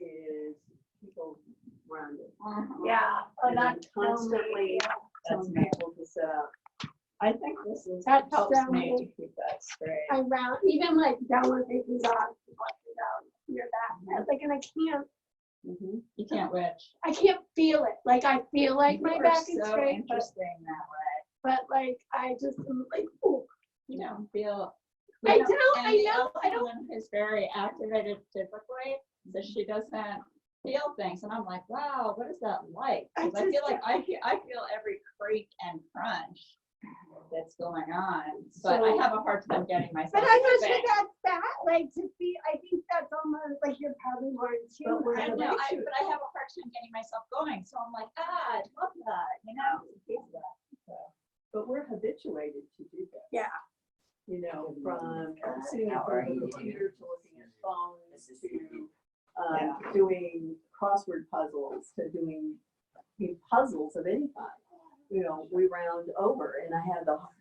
Is people rounded. Yeah. Oh, that's Constantly telling people to set up. I think this is That's helps so me to neat. keep that straight. I round, even like downward facing dog, walking down near that. I was like, and I can't, You can't wedge. I can't feel it. Like I feel like my You are back is so straight, interesting that way. but like I just am like, oh, You don't feel. I you know, don't, and I the know, I other don't. woman who's very activated typically, so she doesn't feel things, and I'm like, wow, what is that like? Because I feel like I feel every creak and crunch that's going on, but I have a hard time getting myself. But I'm not moving. sure that's that. Like to be, I think that's almost like you're probably more in tune. But I I'm know, like, but I have a hard time getting myself going, so I'm like, I love that, you know? But we're habituated to do that. yeah. You know, from sitting in front of a computer to looking at phones to doing crossword puzzles to doing puzzles of any kind. You know, we round over, and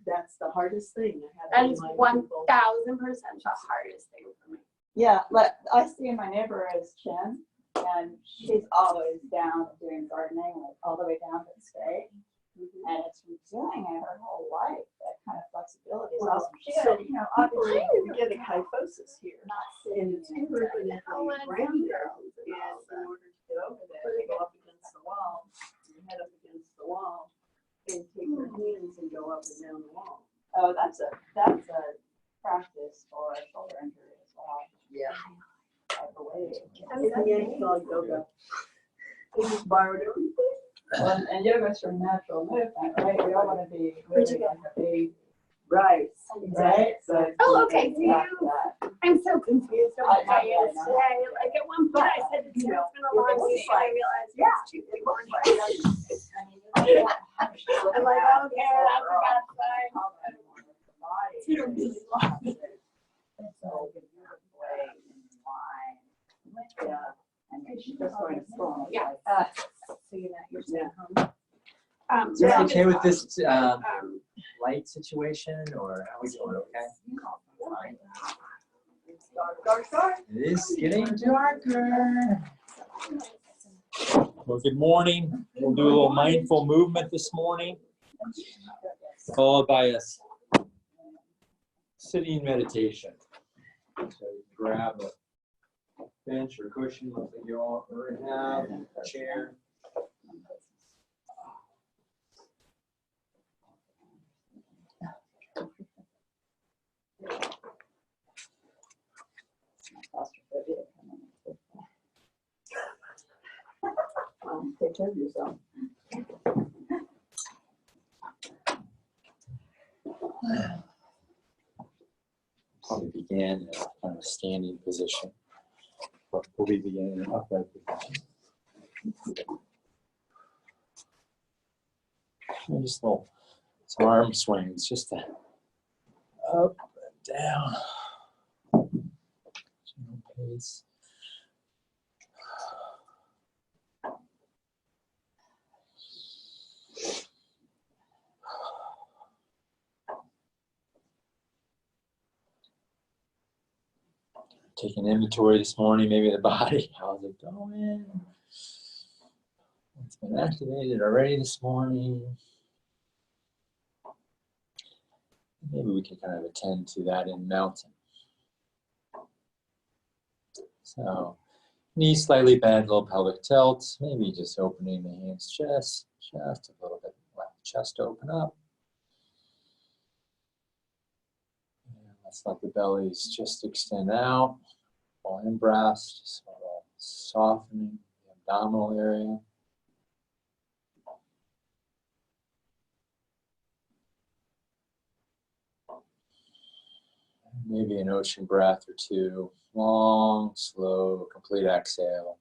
that's the hardest thing. That is 1000% the hardest thing for me. Yeah, like I see my neighbor is Chin, and she's always down doing gardening, like all the way down to the state. And it's been doing it her whole life. That kind of flexibility is awesome. She had, you know, obviously You get a kyphosis here, not and sitting it's in permanently Oh, rounded. And in order to get over that, you go up against the wall, your head up against the wall, and take your hands and go up and down the wall. Oh, that's a practice for a shoulder injury as well. Yeah. I believe. It's Yankee dog yoga. They just borrowed everything. Well, and yoga's from natural movement, right? We all want to be moving like a baby, Right. right? So Oh, okay. Do yeah, you? that. I'm so confused on what I day is know. today. Like at one point I said it's been a long week, and I realized it's Tuesday morning. I'm like, okay, I forgot. Sorry. It's been a really long week. So beautifully in line. Yeah. And then she's just going to school. Yeah. So you're staying home. Is that Yeah. okay with this light situation, or how are we doing? Okay. It is getting darker. Well, good morning. We'll do a little mindful movement this morning, followed by a sitting meditation. So grab a bench or cushion that you all already have, a chair. Take care of yourself. Probably begin in a kind of standing position, but we'll be beginning in an upright position. And just little some arm swings, just to up and down. Gentle pace. Take an inventory this morning, maybe the body. How's it going? It's been activated already this morning. Maybe we can kind of attend to that in mountain. So, knees slightly bent, little pelvic tilt. Maybe just opening the hands just a little bit. Let the chest open up. And let's let the bellies just extend out. While in breaths, just a little softening the abdominal area. Maybe an ocean breath or two. Long, slow, complete exhale.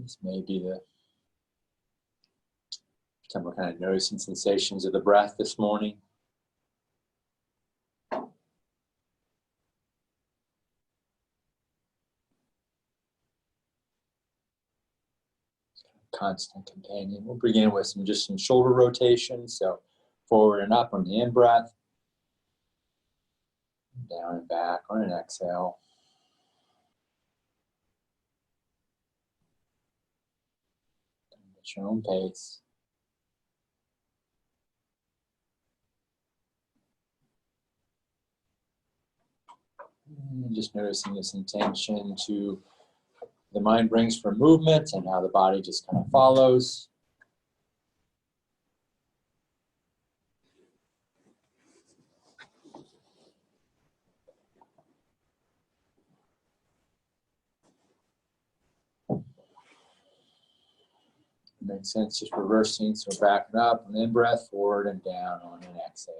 This may be the time we're kind of noticing sensations of the breath this morning. Constant companion. We'll begin with some shoulder rotation. So forward and up on the in-breath. Down and back on an exhale. At your own pace. And just noticing this intention to the mind brings for movement and how the body just kind of follows. Makes sense, just reversing, so backing up, and then breath forward and down on an exhale.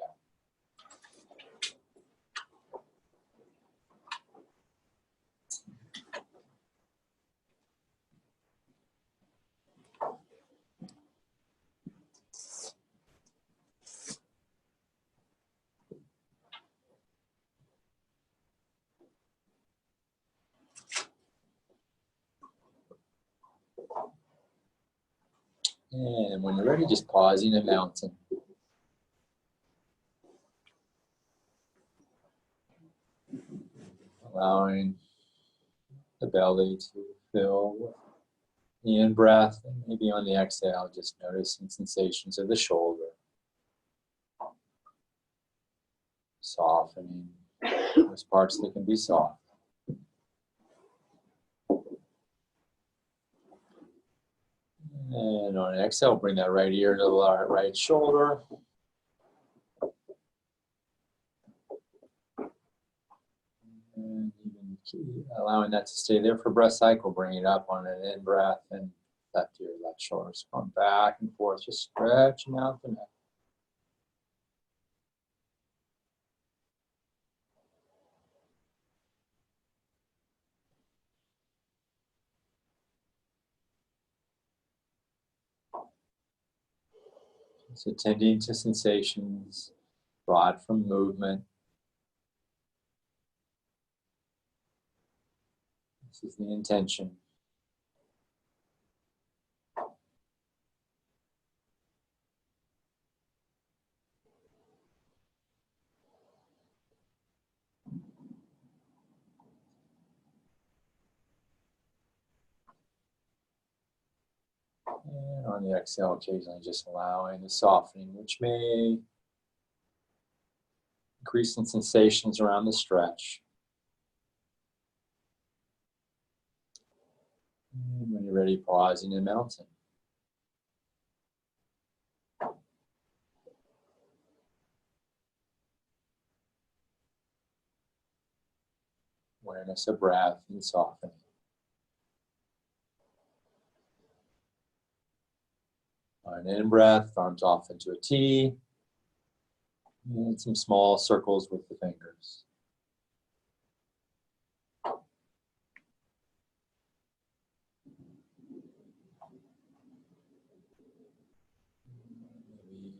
And when you're ready, just pausing and mountain. Allowing the belly to fill with the in-breath, and maybe on the exhale, just noticing sensations of the shoulder. Softening those parts that can be soft. And on an exhale, bring that right ear to the right shoulder. And even allowing that to stay there for breath cycle, bring it up on an in-breath and left ear, left shoulder. So going back and forth, just stretching out the neck. So attending to sensations brought from movement. This is the intention. And on the exhale, occasionally just allowing the softening, which may increase in sensations around the stretch. And when you're ready, pausing and mountain. Awareness of breath and softening. On an in-breath, arms off into a T. And some small circles with the fingers. Maybe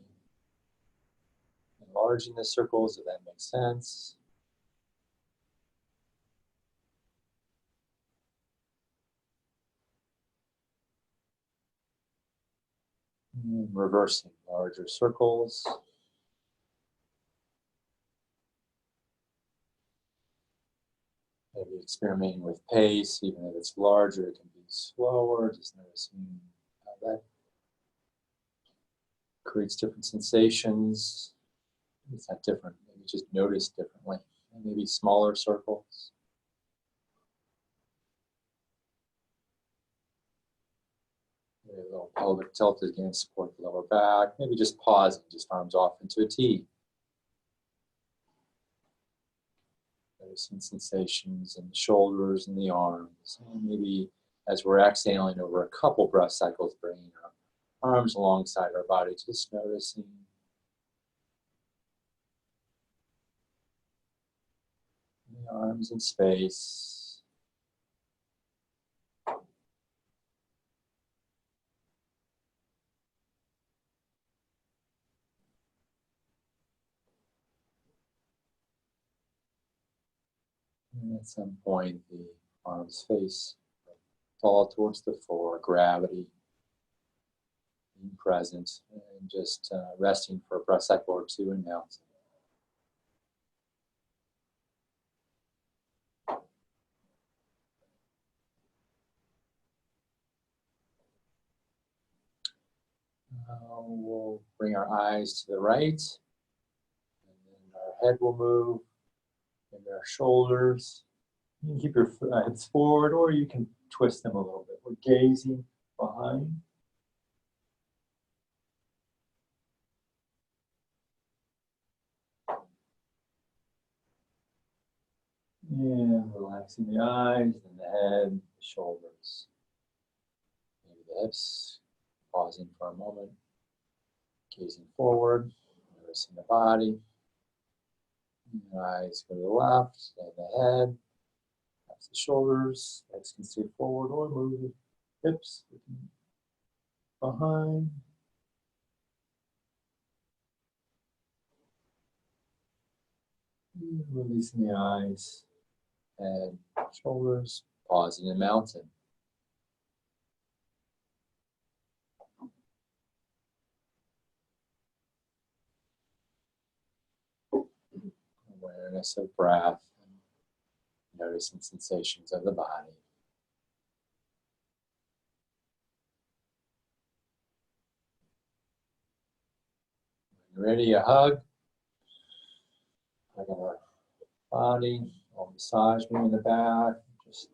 enlarging the circles, if that makes sense. And reversing larger circles. Maybe experimenting with pace, even if it's larger, it can be slower, just noticing how that creates different sensations. It's not different, maybe just notice differently. And maybe smaller circles. Maybe a little pelvic tilt again, support the lower back. Maybe just pausing, just arms off into a T. Noticing sensations in the shoulders and the arms. And maybe as we're exhaling over a couple breath cycles, bringing our arms alongside our body, just noticing the arms in space. And at some point, the arms face fall towards the floor, gravity being present, and just resting for a breath cycle or two and mountain. We'll bring our eyes to the right, and then our head will move, and our shoulders. You can keep your heads forward, or you can twist them a little bit. We're gazing behind. And relaxing the eyes, and the head, the shoulders. Maybe the hips, pausing for a moment, gazing forward, noticing the body. And the eyes go to the left, and the head, that's the shoulders, legs can stay forward or move the hips behind. And releasing the eyes, head, shoulders, pausing and mountain. Awareness of breath, and noticing sensations of the body. When you're ready, a hug. Hug our body, or massage me in the back. Just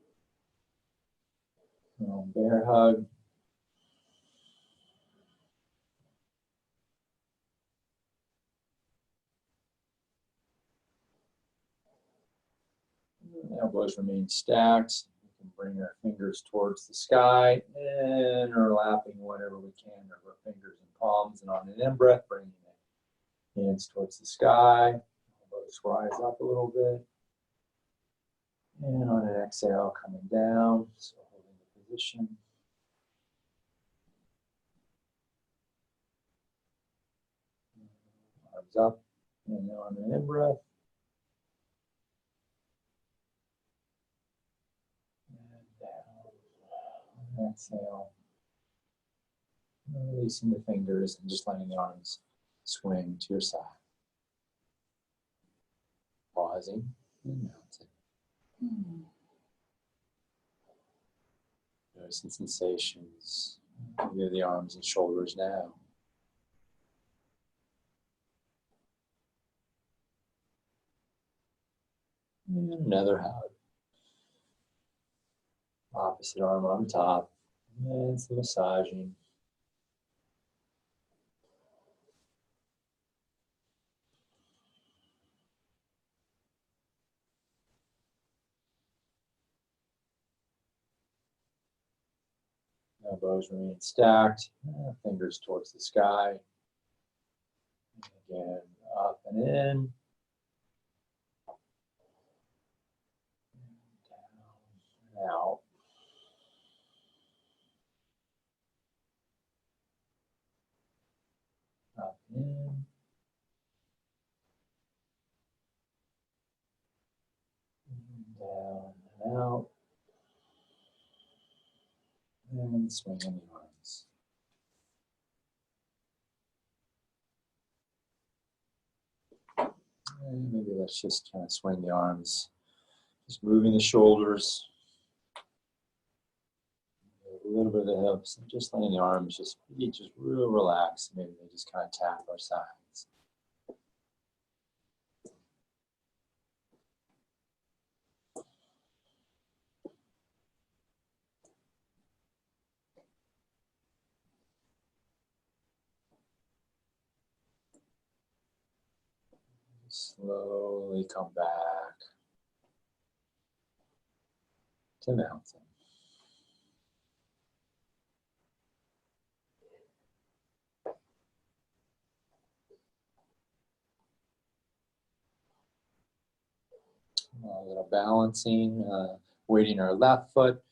bear hug. Elbows remain stacked. We can bring our fingers towards the sky and overlapping whatever we can of our fingers and palms. And on an in-breath, bringing the hands towards the sky. Elbows rise up a little bit. And on an exhale, coming down. So holding the position. Arms up. And on an in-breath. Exhale, releasing the fingers and just letting the arms swing to your side. Pausing and mounting. Noticing sensations of the arms and shoulders now. And another hug. Opposite arm on top. And some massaging. Elbows remain stacked. Fingers towards the sky. And again, up and in. And down and out. Up and in. And down and out. And swinging the arms. And maybe let's just kind of swing the arms. Just moving the shoulders. A little bit of the hips. And just letting the arms just real relaxed. Maybe they just kind of tap our sides. Slowly come back to mountain. A little balancing, weighting our left foot,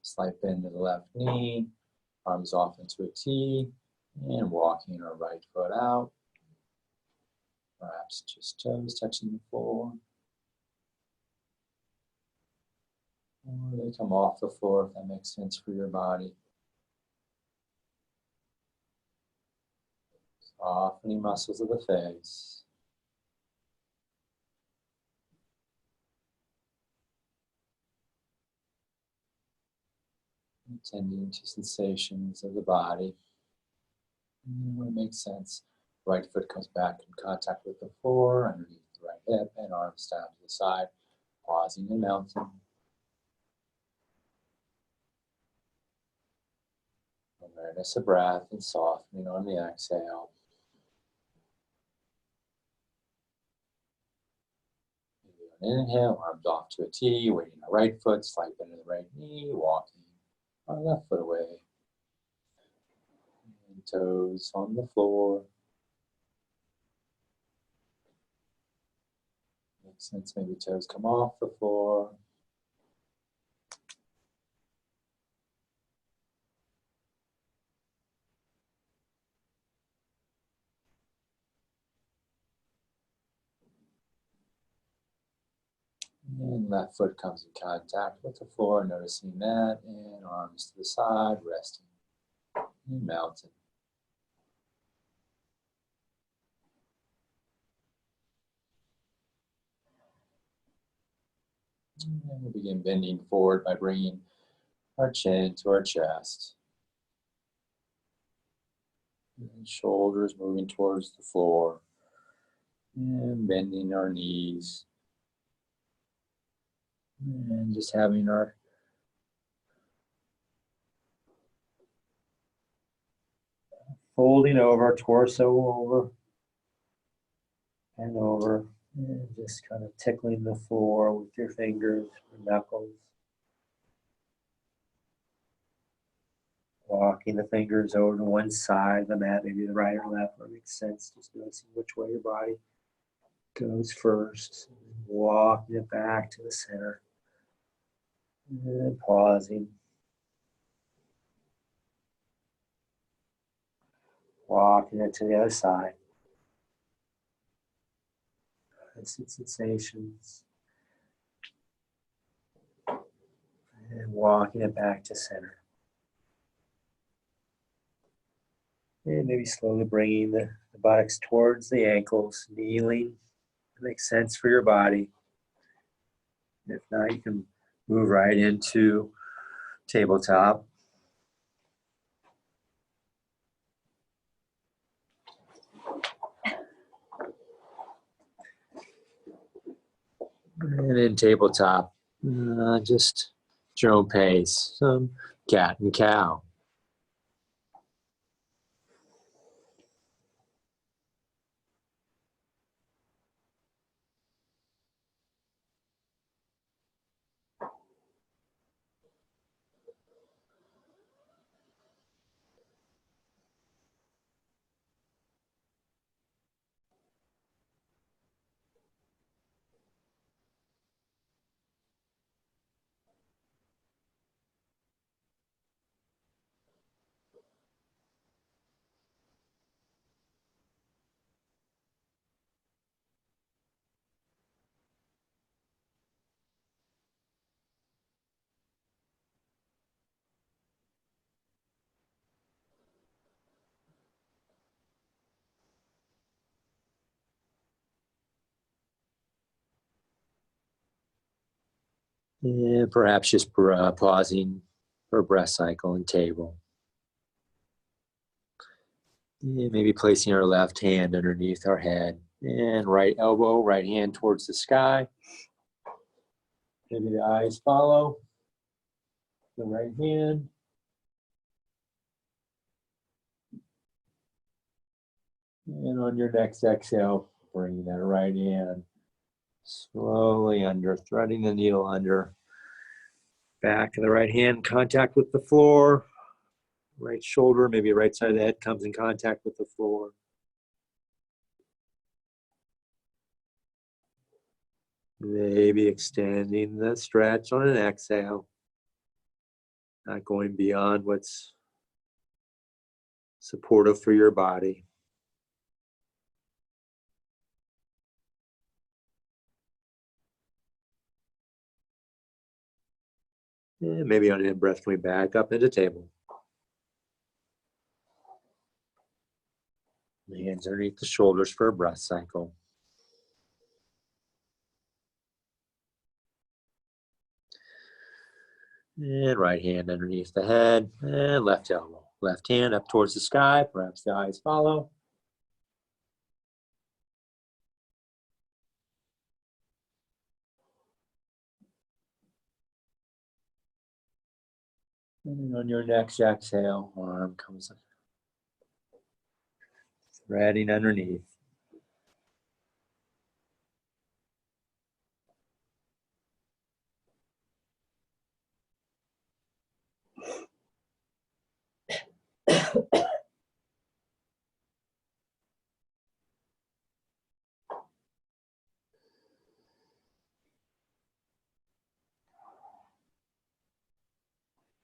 slight bend to the left knee, arms off into a T, and walking our right foot out. Perhaps just toes touching the floor. Or they come off the floor if that makes sense for your body. Softening muscles of the face. Attending to sensations of the body. And when it makes sense, right foot comes back in contact with the floor, underneath the right hip, and arms down to the side, pausing and mounting. Awareness of breath and softening on the exhale. Inhale, arms off to a T, weighting the right foot, slide bend to the right knee, walking our left foot away. And toes on the floor. Makes sense, maybe toes come off the floor. And left foot comes in contact with the floor, noticing that, and arms to the side, resting, and mounting. And we'll begin bending forward by bringing our chin to our chest. And shoulders moving towards the floor. And bending our knees. And just having our folding over, torso over and over. And just kind of tickling the floor with your fingers or knuckles. Walking the fingers over to one side of the mat, maybe the right or left, where it makes sense. Just noticing which way your body goes first. Walking it back to the center. And pausing. Walking it to the other side. Instant sensations. And walking it back to center. And maybe slowly bringing the buttocks towards the ankles, kneeling. It makes sense for your body. If not, you can move right into tabletop. And in tabletop, just your own pace, some cat and cow. And perhaps just pausing for a breath cycle and table. And maybe placing our left hand underneath our head and right elbow, right hand towards the sky. Maybe the eyes follow the right hand. And on your next exhale, bring that right hand slowly under, threading the needle under. Back to the right hand, contact with the floor. Right shoulder, maybe right side of the head comes in contact with the floor. Maybe extending the stretch on an exhale. Not going beyond what's supportive for your body. And maybe on an in-breath, coming back up into table. The hands underneath the shoulders for a breath cycle. And right hand underneath the head, and left elbow. Left hand up towards the sky, perhaps the eyes follow. And on your next exhale, arm comes up, threading underneath.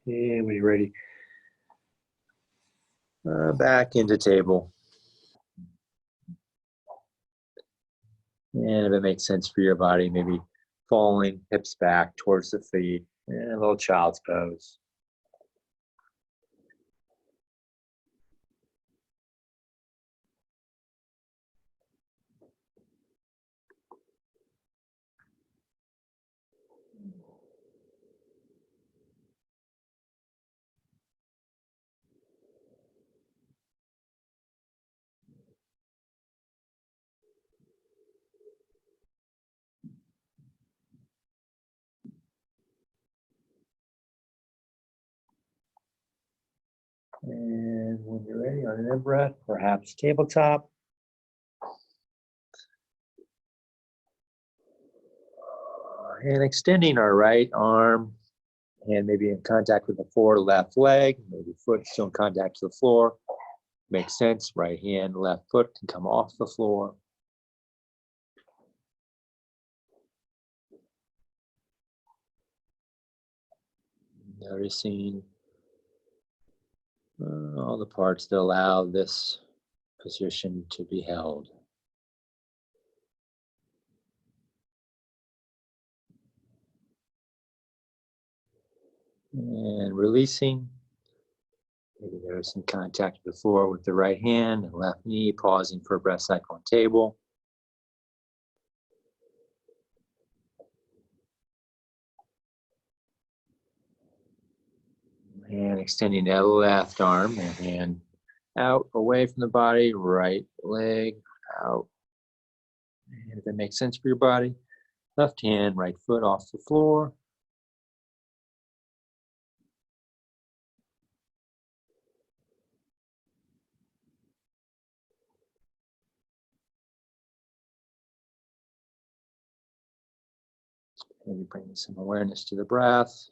And when you're ready, back into table. And if it makes sense for your body, maybe falling hips back towards the feet, and a little child's pose. And when you're ready, on an in-breath, perhaps tabletop. And extending our right arm, and maybe in contact with the forward left leg, maybe foot still in contact to the floor. Makes sense, right hand, left foot can come off the floor. Noticing all the parts that allow this position to be held. And releasing. Maybe there's some contact with the floor with the right hand and left knee, pausing for a breath cycle on table. And extending that left arm and hand out away from the body, right leg out. And if that makes sense for your body, left hand, right foot off the floor. Maybe bringing some awareness to the breath.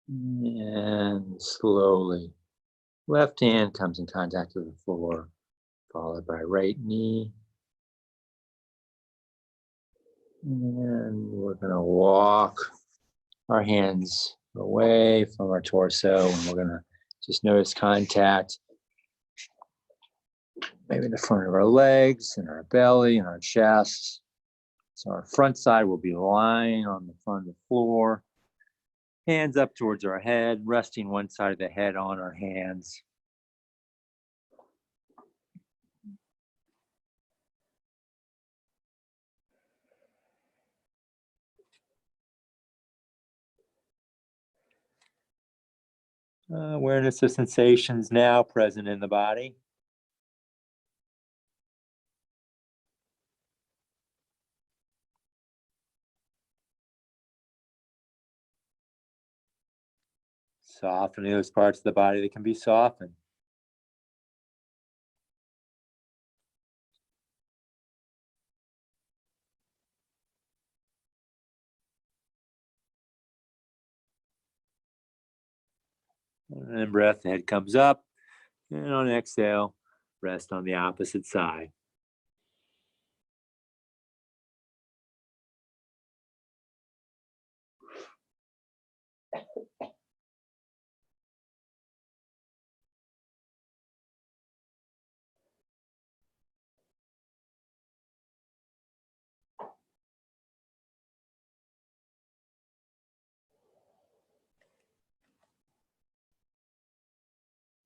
And slowly, left hand comes in contact with the floor, followed by right knee. And we're going to walk our hands away from our torso, and we're going to just notice contact maybe in the front of our legs and our belly and our chest. So our front side will be lying on the front of the floor, hands up towards our head, resting one side of the head on our hands. Awareness of sensations now present in the body. Softening those parts of the body that can be softened. And then breath, the head comes up. And on exhale, rest on the opposite side.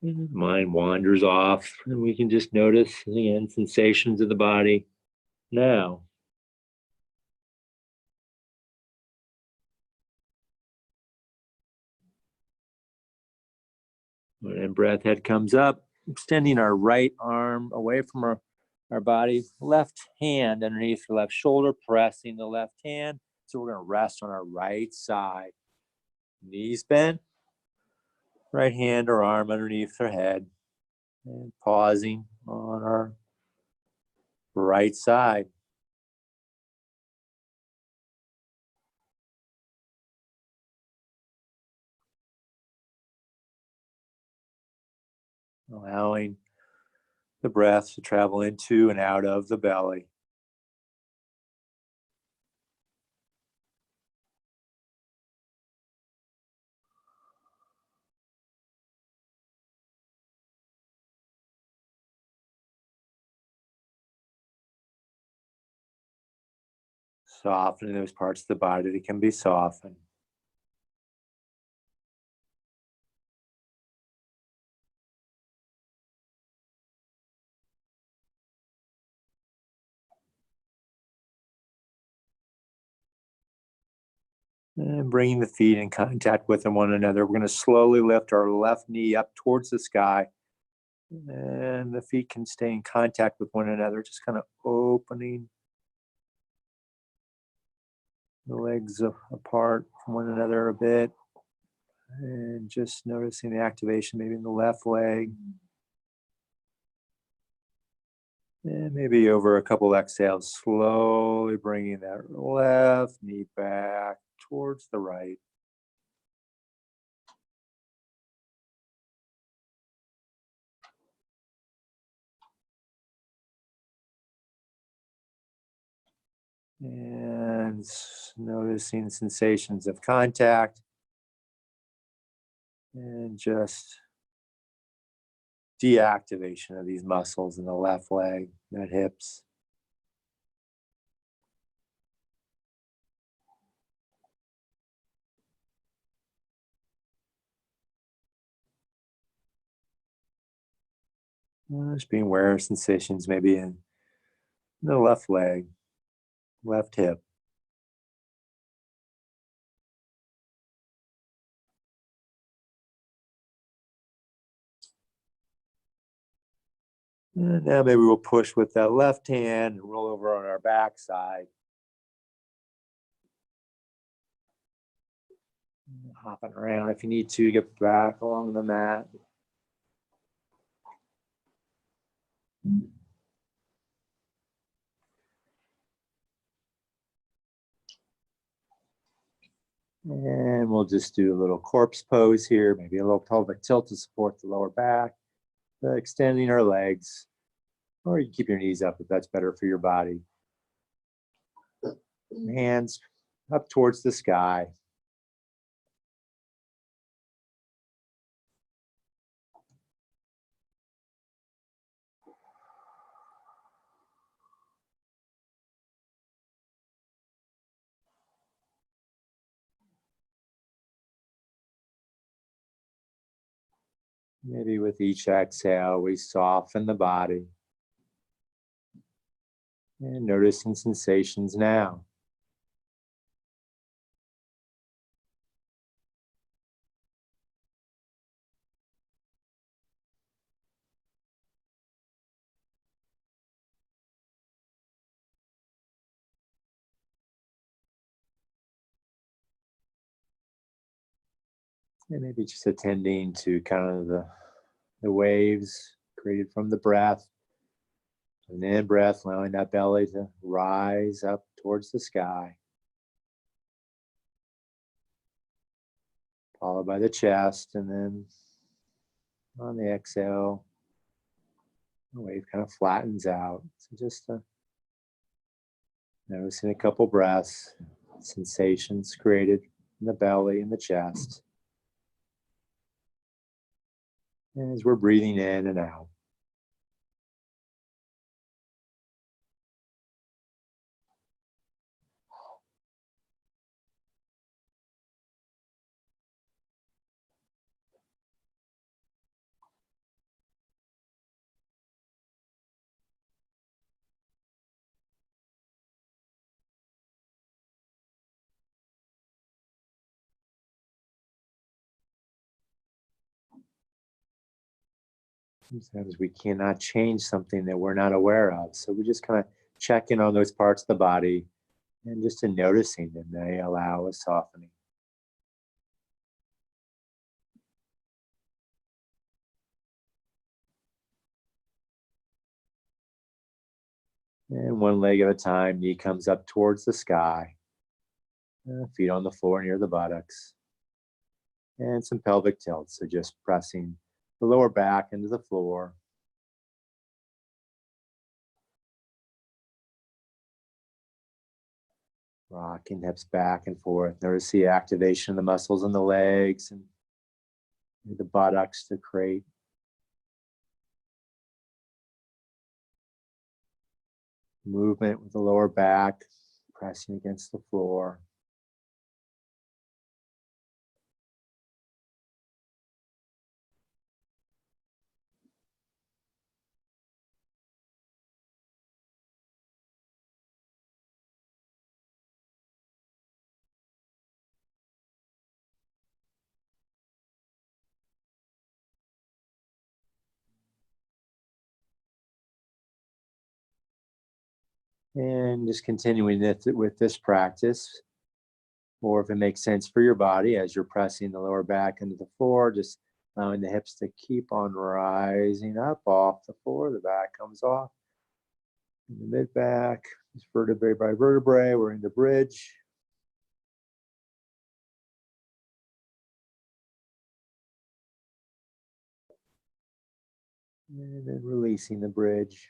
Mind wanders off, and we can just notice again sensations of the body now. When breath head comes up, extending our right arm away from our body, left hand underneath the left shoulder, pressing the left hand. So we're going to rest on our right side. Knees bent, right hand or arm underneath our head, and pausing on our right side. Allowing the breath to travel into and out of the belly. Softening those parts of the body that can be softened. And bringing the feet in contact with one another. We're going to slowly lift our left knee up towards the sky. And the feet can stay in contact with one another, just kind of opening the legs apart from one another a bit. And just noticing the activation maybe in the left leg. And maybe over a couple exhales, slowly bringing that left knee back towards the right. And noticing sensations of contact. And just deactivation of these muscles in the left leg, the hips. Just being aware of sensations maybe in the left leg, left hip. And now maybe we'll push with that left hand and roll over on our backside. Hopping around if you need to, get back along the mat. And we'll just do a little corpse pose here, maybe a little pelvic tilt to support the lower back, extending our legs, or you can keep your knees up if that's better for your body. Hands up towards the sky. Maybe with each exhale, we soften the body. And noticing sensations now. And maybe just attending to kind of the waves created from the breath. An in breath, allowing that belly to rise up towards the sky. Followed by the chest, and then on the exhale, the wave kind of flattens out. So just noticing a couple breaths, sensations created in the belly and the chest. And as we're breathing in and out. Sometimes we cannot change something that we're not aware of. So we just kind of check in on those parts of the body and just in noticing them, they allow a softening. And one leg at a time, knee comes up towards the sky. Feet on the floor near the buttocks. And some pelvic tilt, so just pressing the lower back into the floor. Rocking hips back and forth. Notice the activation of the muscles in the legs and the buttocks to create movement with the lower back, pressing against the floor. And just continuing this, with this practice, or if it makes sense for your body as you're pressing the lower back into the floor, just allowing the hips to keep on rising up off the floor. The back comes off. In the mid back, just vertebrae by vertebrae, we're in the bridge. And then releasing the bridge.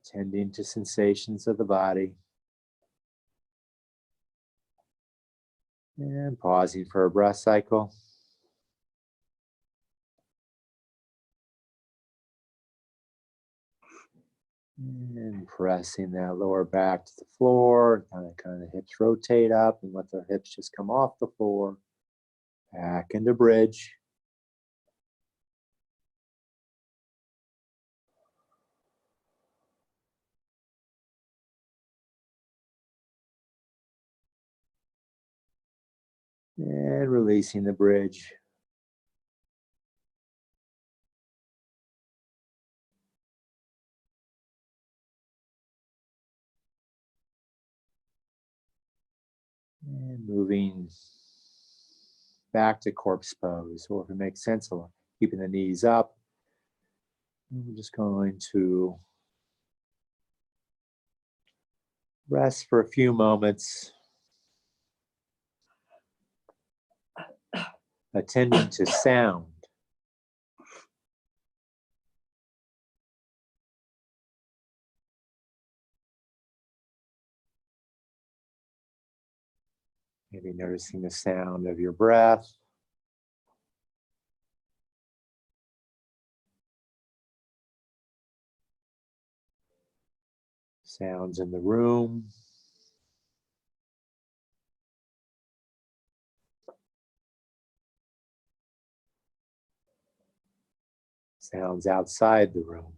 Attending to sensations of the body. And pausing for a breath cycle. And pressing that lower back to the floor. Kind of hips rotate up and let the hips just come off the floor. Back into bridge. And releasing the bridge. And moving back to corpse pose, or if it makes sense, keeping the knees up. And we're just going to rest for a few moments, attending to sound. Maybe noticing the sound of your breath. Sounds in the room. Sounds outside the room.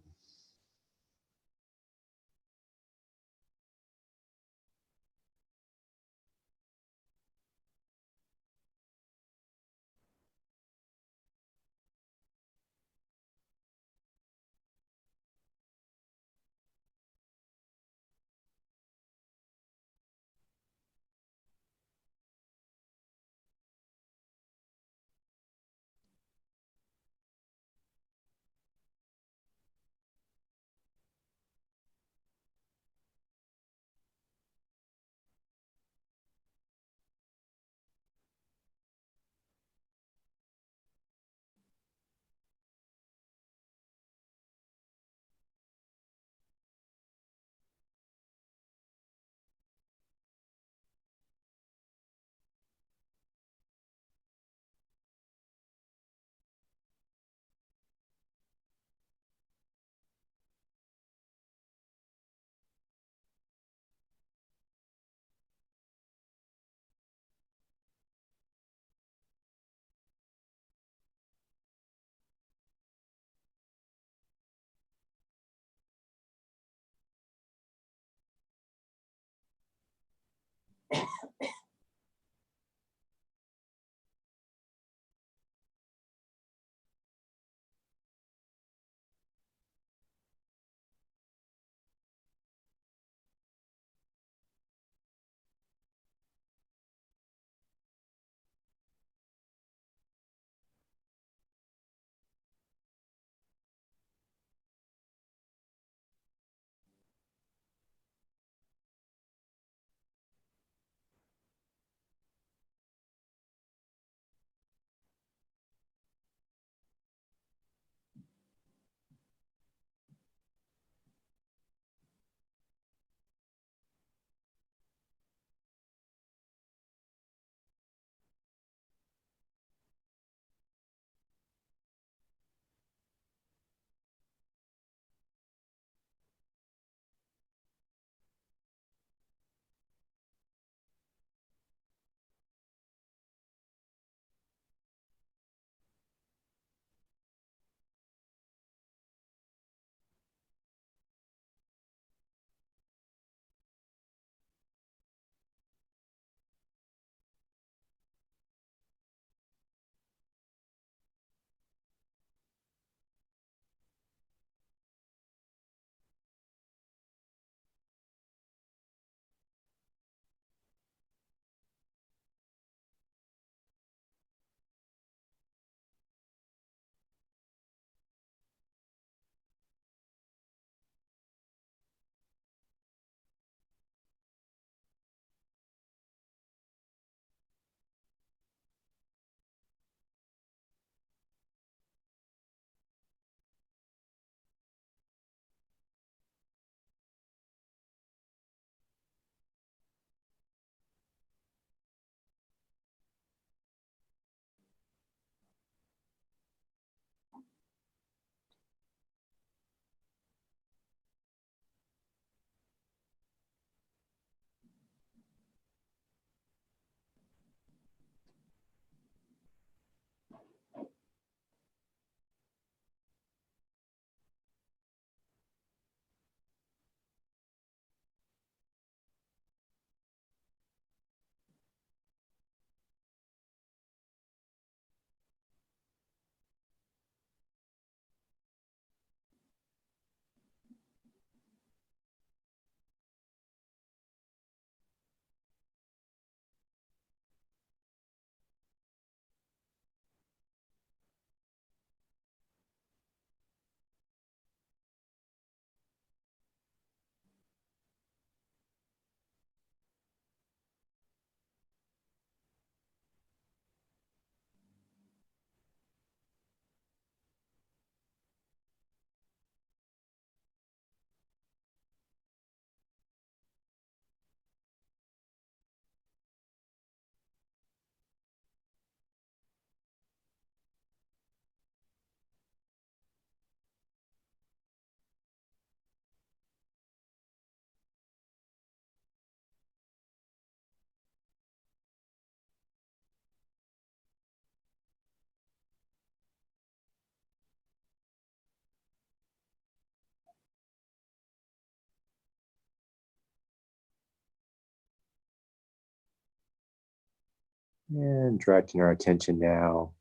And directing our attention now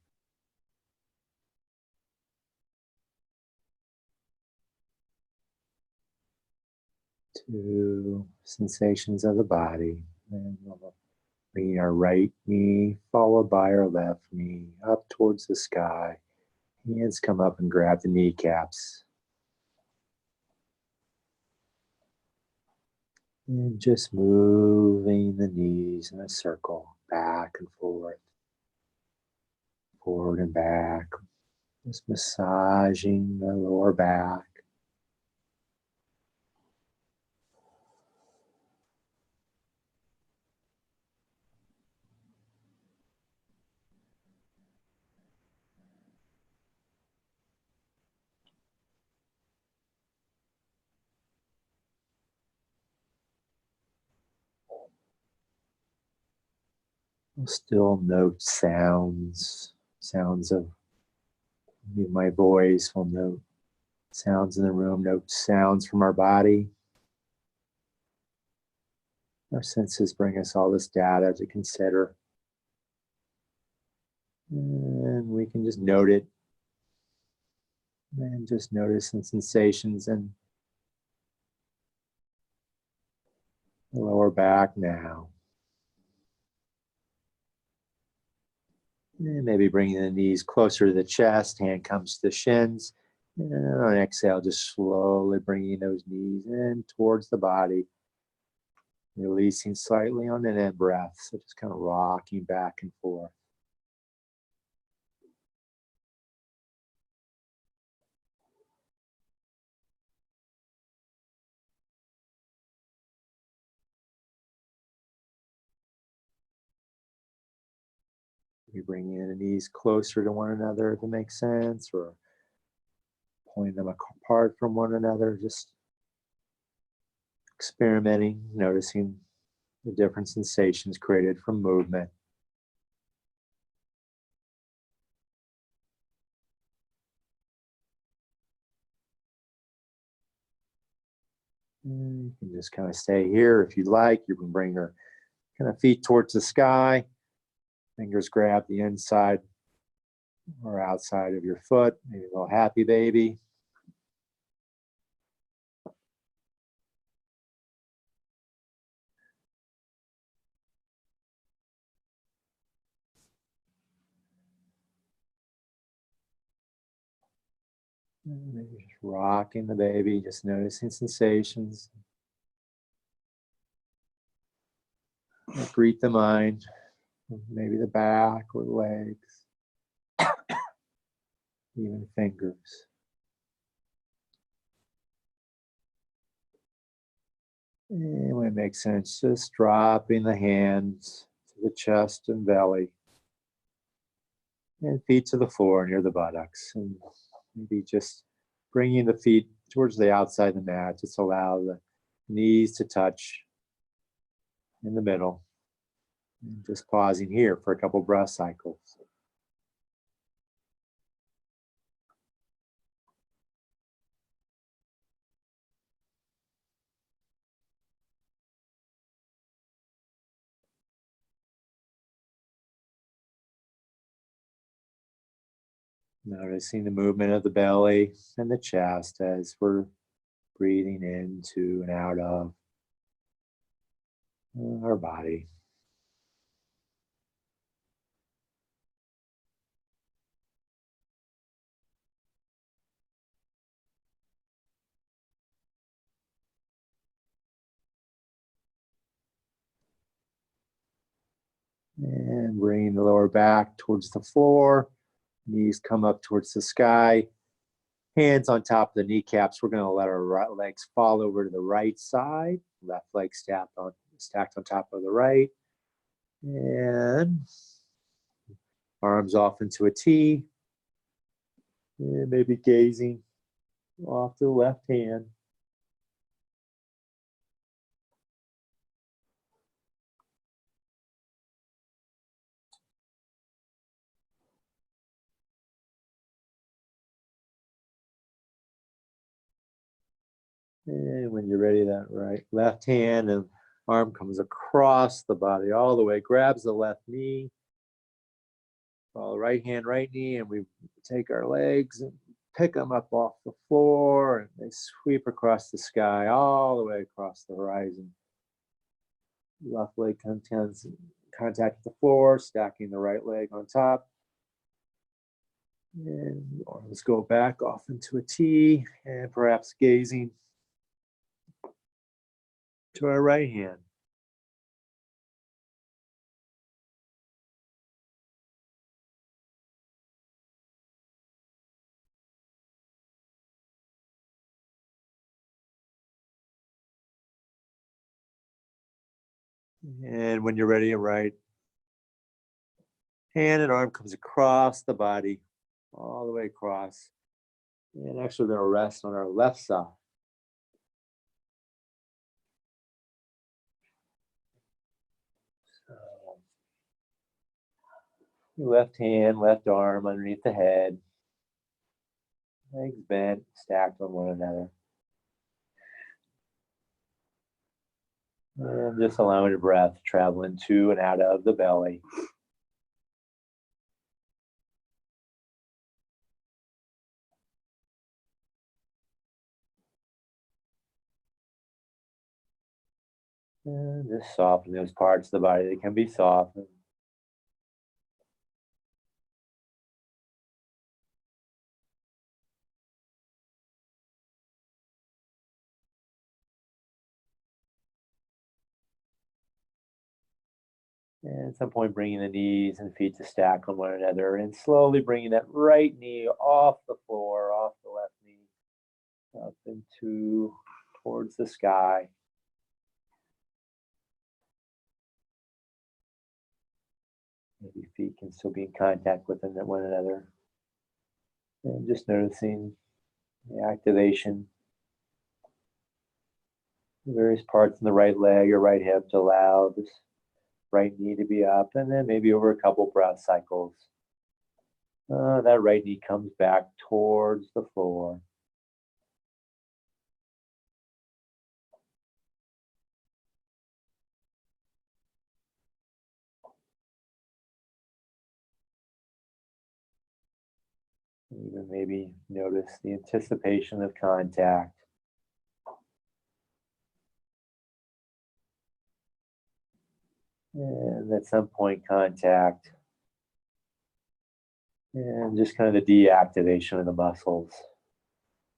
to sensations of the body. And we'll bring our right knee followed by our left knee up towards the sky. Hands come up and grab the kneecaps. And just moving the knees in a circle, back and forth, forward and back. Just massaging the lower back. We'll still note sounds of my voice. We'll note sounds in the room, note sounds from our body. Our senses bring us all this data to consider. And we can just note it. And just notice some sensations in the lower back now. And maybe bringing the knees closer to the chest, hand comes to the shins. And on exhale, just slowly bringing those knees in towards the body. Releasing slightly on an in breath. So just kind of rocking back and forth. We bring in the knees closer to one another if it makes sense, or pulling them apart from one another, just experimenting, noticing the different sensations created from movement. And you can just kind of stay here if you'd like. You can bring your kind of feet towards the sky. Fingers grab the inside or outside of your foot. Maybe a little happy baby. And maybe just rocking the baby, just noticing sensations. Greet the mind, maybe the back or the legs, even fingers. And when it makes sense, just dropping the hands to the chest and belly. And feet to the floor near the buttocks. And maybe just bringing the feet towards the outside of the mat. Just allow the knees to touch in the middle. And just pausing here for a couple breath cycles. Noticing the movement of the belly and the chest as we're breathing into and out of our body. And bringing the lower back towards the floor. Knees come up towards the sky. Hands on top of the kneecaps. We're going to let our right legs fall over to the right side. Left leg stacked on top of the right. And arms off into a T. And maybe gazing off to the left hand. And when you're ready, that left hand and arm comes across the body all the way, grabs the left knee, Follow right hand, right knee, and we take our legs and pick them up off the floor, and they sweep across the sky all the way across the horizon. Left leg contacts contact the floor, stacking the right leg on top. And arms go back off into a T, and perhaps gazing to our right hand. And when you're ready, a right hand and arm comes across the body, all the way across. And actually we're gonna rest on our left side. So, left hand, left arm underneath the head. Legs bent, stacked on one another. And just allowing the breath to travel into and out of the belly. And just soften those parts of the body that can be softened. And at some point, bringing the knees and feet to stack on one another, and slowly bringing that right knee off the floor, off the left knee, up into towards the sky. Maybe feet can still be in contact with one another. And just noticing the activation, the various parts in the right leg or right hip to allow this right knee to be up, and then maybe over a couple breath cycles, that right knee comes back towards the floor. Even maybe notice the anticipation of contact. And at some point, contact. And just kind of the deactivation of the muscles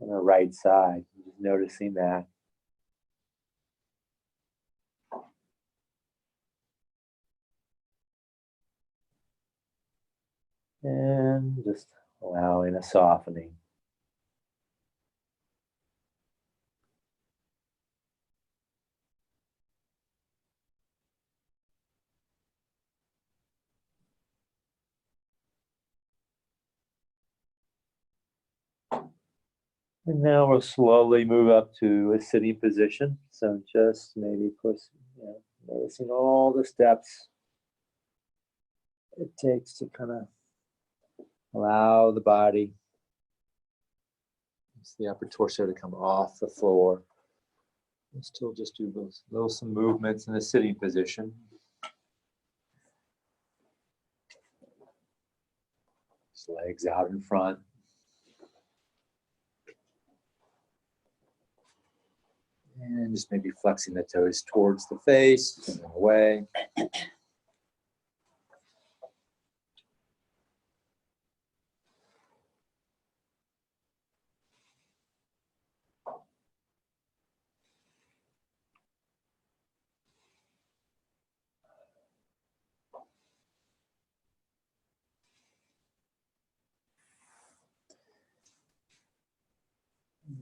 on the right side. Just noticing that. And just allowing a softening. And now we'll slowly move up to a sitting position. So just maybe noticing all the steps it takes to kind of allow the body, the upper torso to come off the floor. We'll still just do some movements in the sitting position. Just legs out in front. And just maybe flexing the toes towards the face and then away.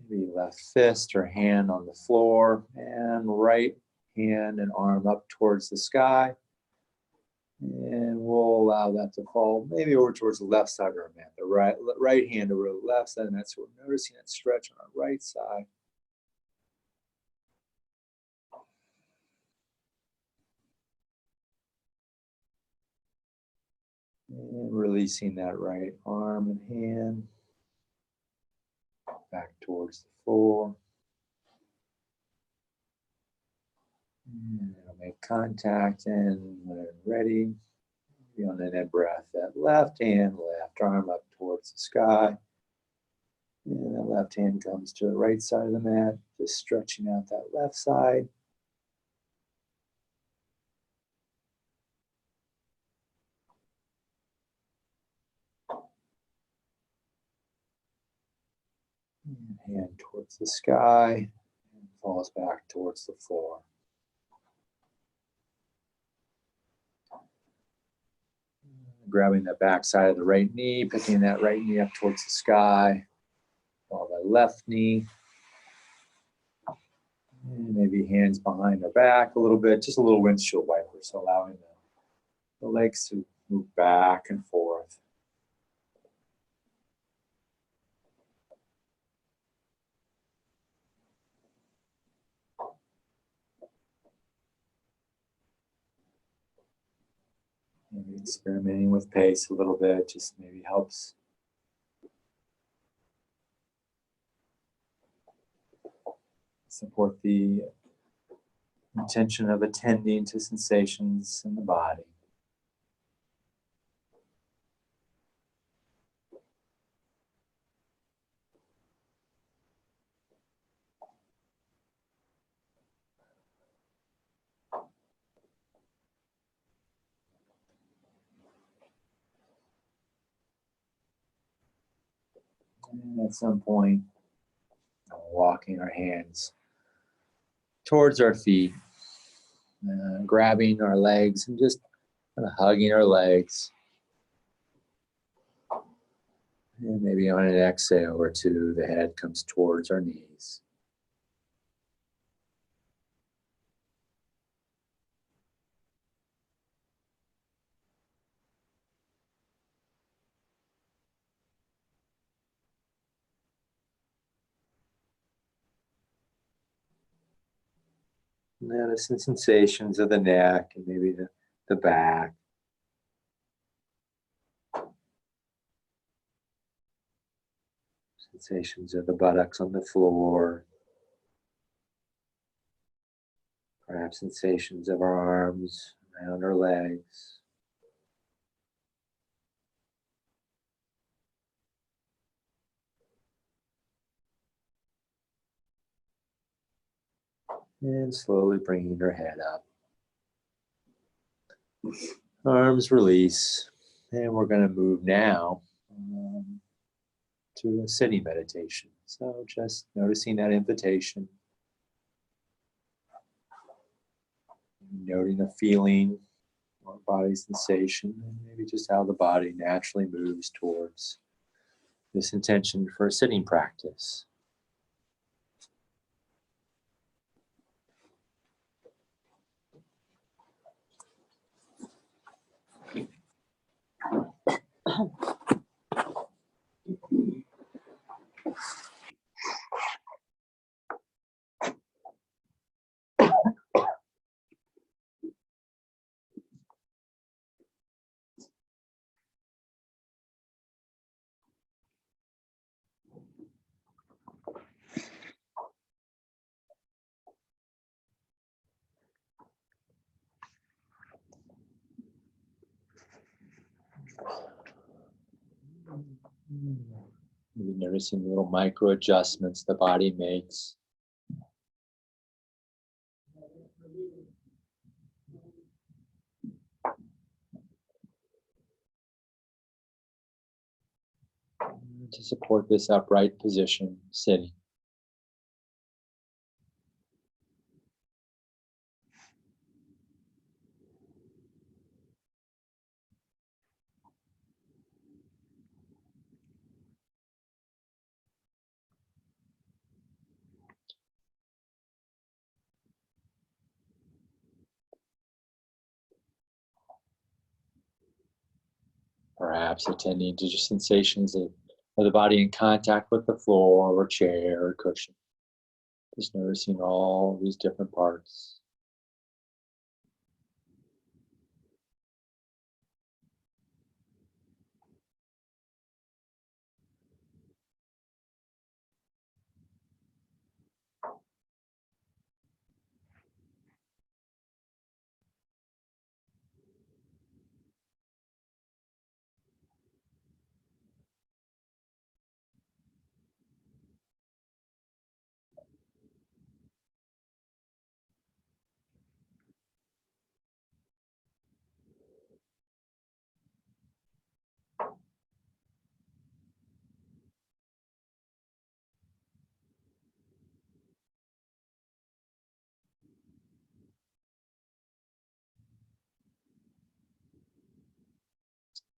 Maybe left fist or hand on the floor, and right hand and arm up towards the sky. And we'll allow that to fall maybe over towards the left side of our mat. The right hand over the left side, and that's what we're noticing that stretch on our right side. And releasing that right arm and hand back towards the floor. And it'll make contact, and when I'm ready, Maybe on an in breath, that left hand, left arm up towards the sky. And the left hand comes to the right side of the mat, just stretching out that left side. And hand towards the sky and falls back towards the floor. Grabbing the back side of the right knee, picking that right knee up towards the sky. Follow that left knee. And maybe hands behind our back a little bit, just a little windshield wiper, so allowing the legs to move back and forth. Maybe experimenting with pace a little bit, just maybe helps support the intention of attending to sensations in the body. And at some point, walking our hands towards our feet, grabbing our legs and just kind of hugging our legs. And maybe on an exhale or two, the head comes towards our knees. Notice some sensations of the neck and maybe the back. Sensations of the buttocks on the floor. Perhaps sensations of our arms around our legs. And slowly bringing our head up. Arms release. And we're going to move now to a sitting meditation. So just noticing that invitation. Noting the feeling or body sensation, and maybe just how the body naturally moves towards this intention for a sitting practice. Maybe noticing the little micro adjustments the body makes. To support this upright position, sitting. Perhaps attending to just sensations of the body in contact with the floor or chair or cushion. Just noticing all these different parts.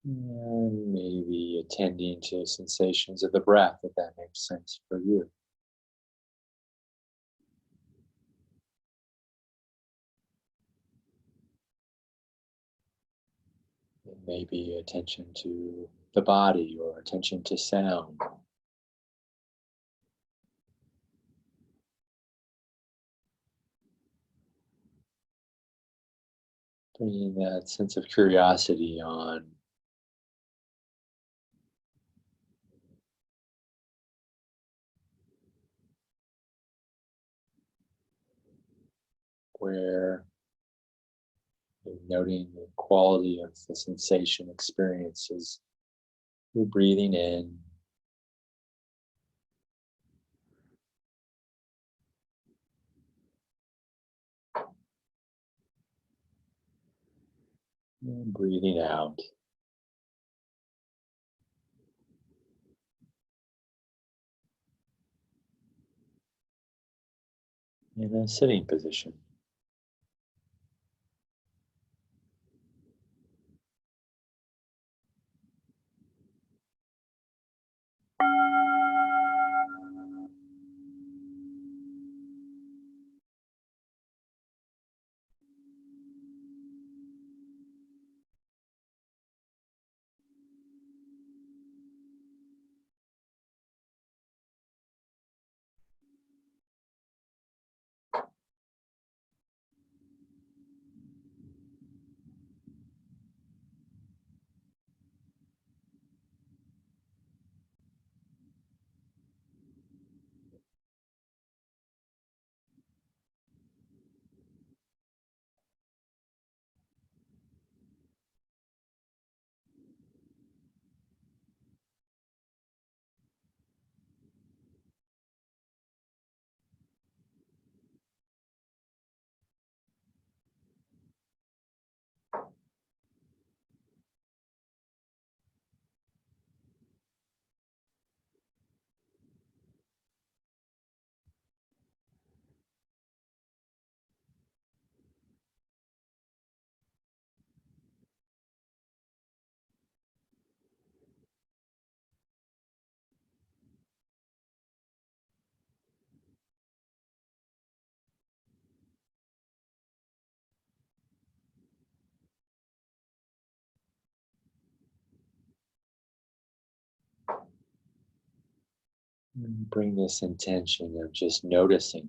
And maybe attending to sensations of the breath, if that makes sense for you. And maybe attention to the body or attention to sound. Bringing that sense of curiosity on where you're noting the quality of the sensation experiences. You're breathing in and breathing out. In a sitting position. And bring this intention of just noticing.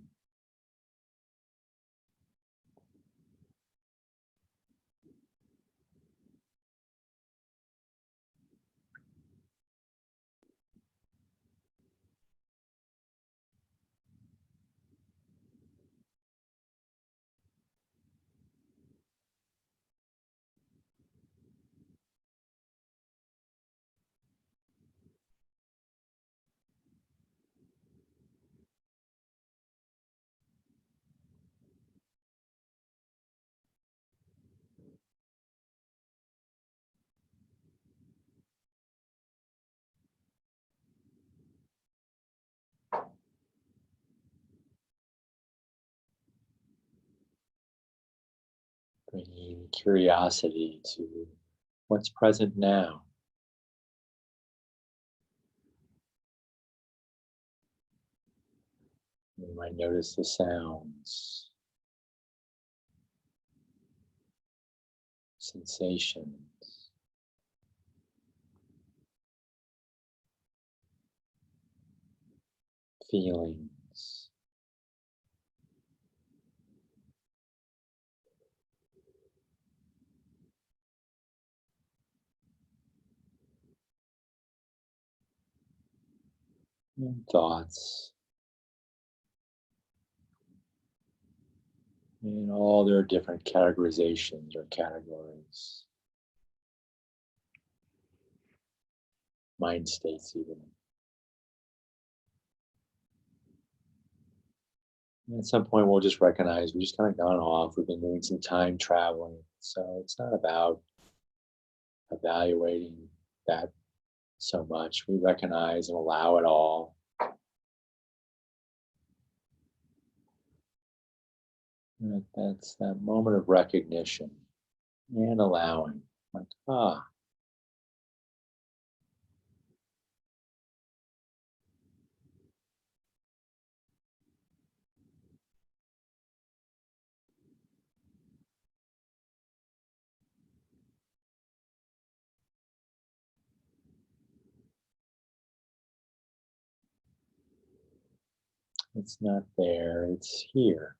Bringing curiosity to what's present now. You might notice the sounds, sensations, feelings. And thoughts, and all their different categorizations or categories, mind states even. And at some point, we'll just recognize we just kind of gone off. We've been doing some time traveling, so it's not about evaluating that so much. We recognize and allow it all. And that's that moment of recognition and allowing, like, It's not there, it's here.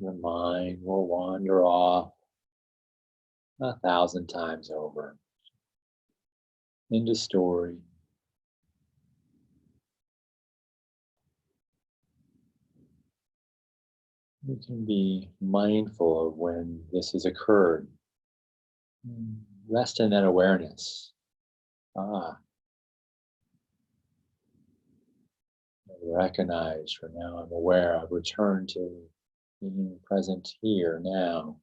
The mind will wander off 1,000 times over into story. We can be mindful of when this has occurred. Rest in that awareness. Ah, I recognize, for now I'm aware, I've returned to being present here now.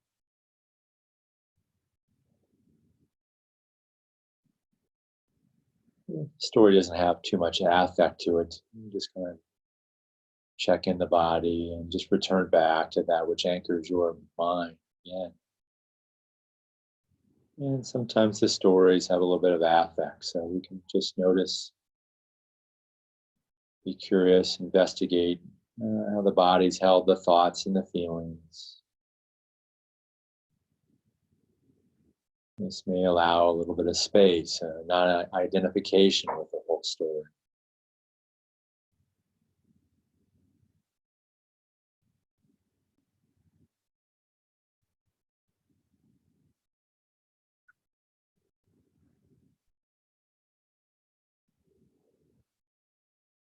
The story doesn't have too much affect to it. You just kind of check in the body and just return back to that which anchors your mind again. And sometimes the stories have a little bit of affect, so we can just notice, be curious, investigate how the body's held the thoughts and the feelings. This may allow a little bit of space, not an identification with the whole story.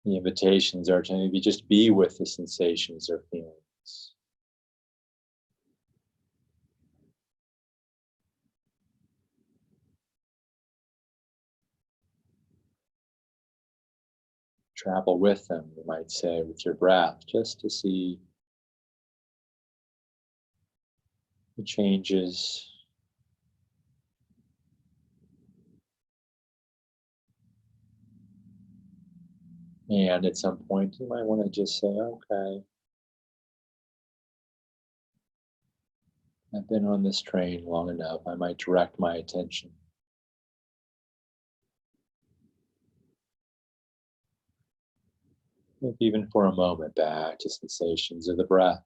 The invitations are to maybe just be with the sensations or feelings. Travel with them, you might say, with your breath, just to see the changes. And at some point, you might want to just say, okay, I've been on this train long enough. I might direct my attention. Maybe even for a moment back to sensations of the breath.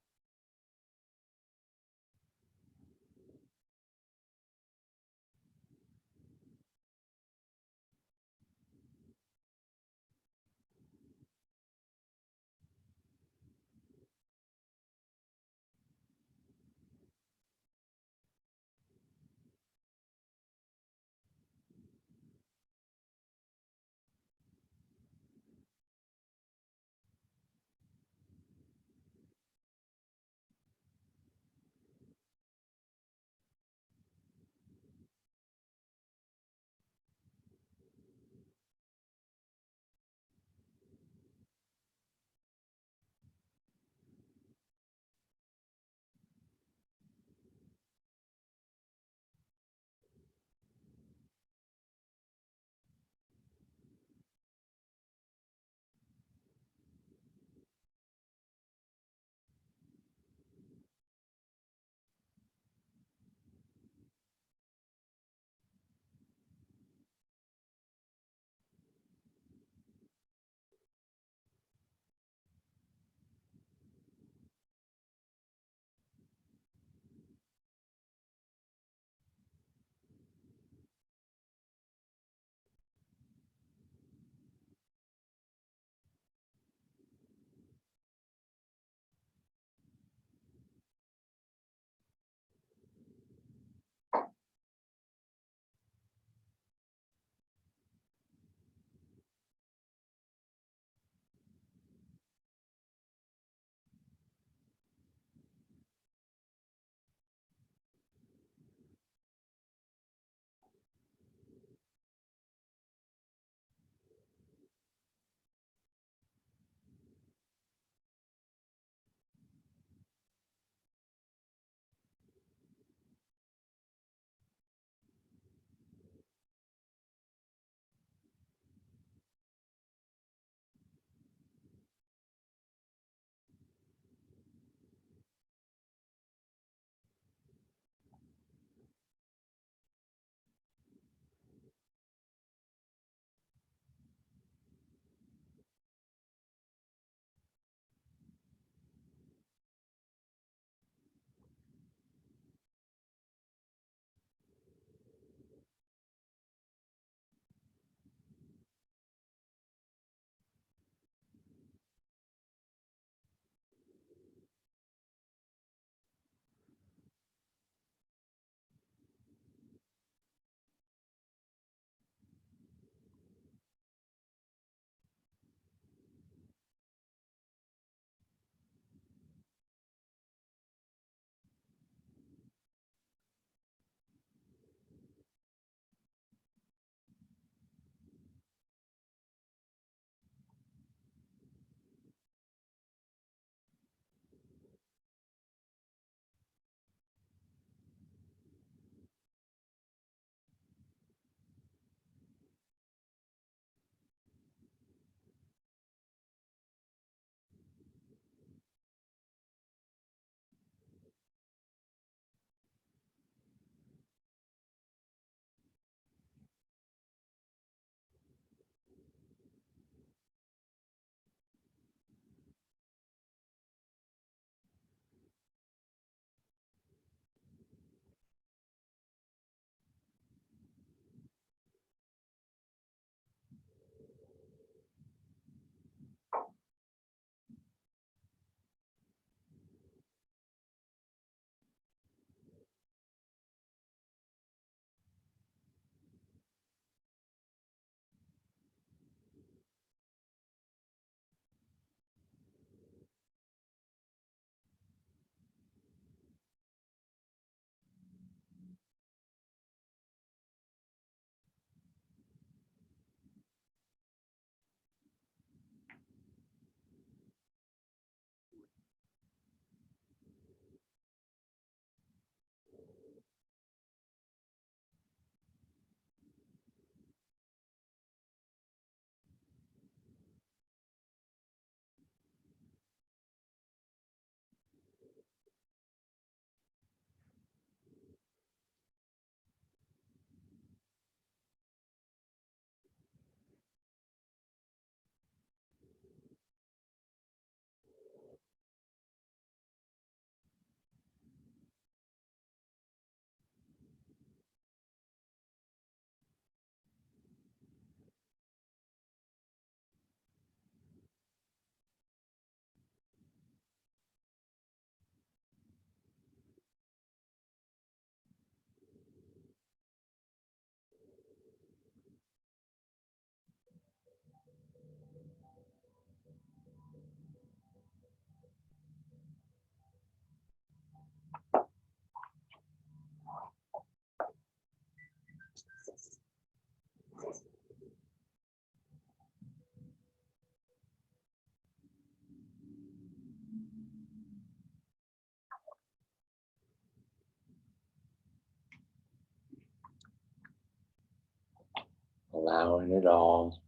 allowing it all.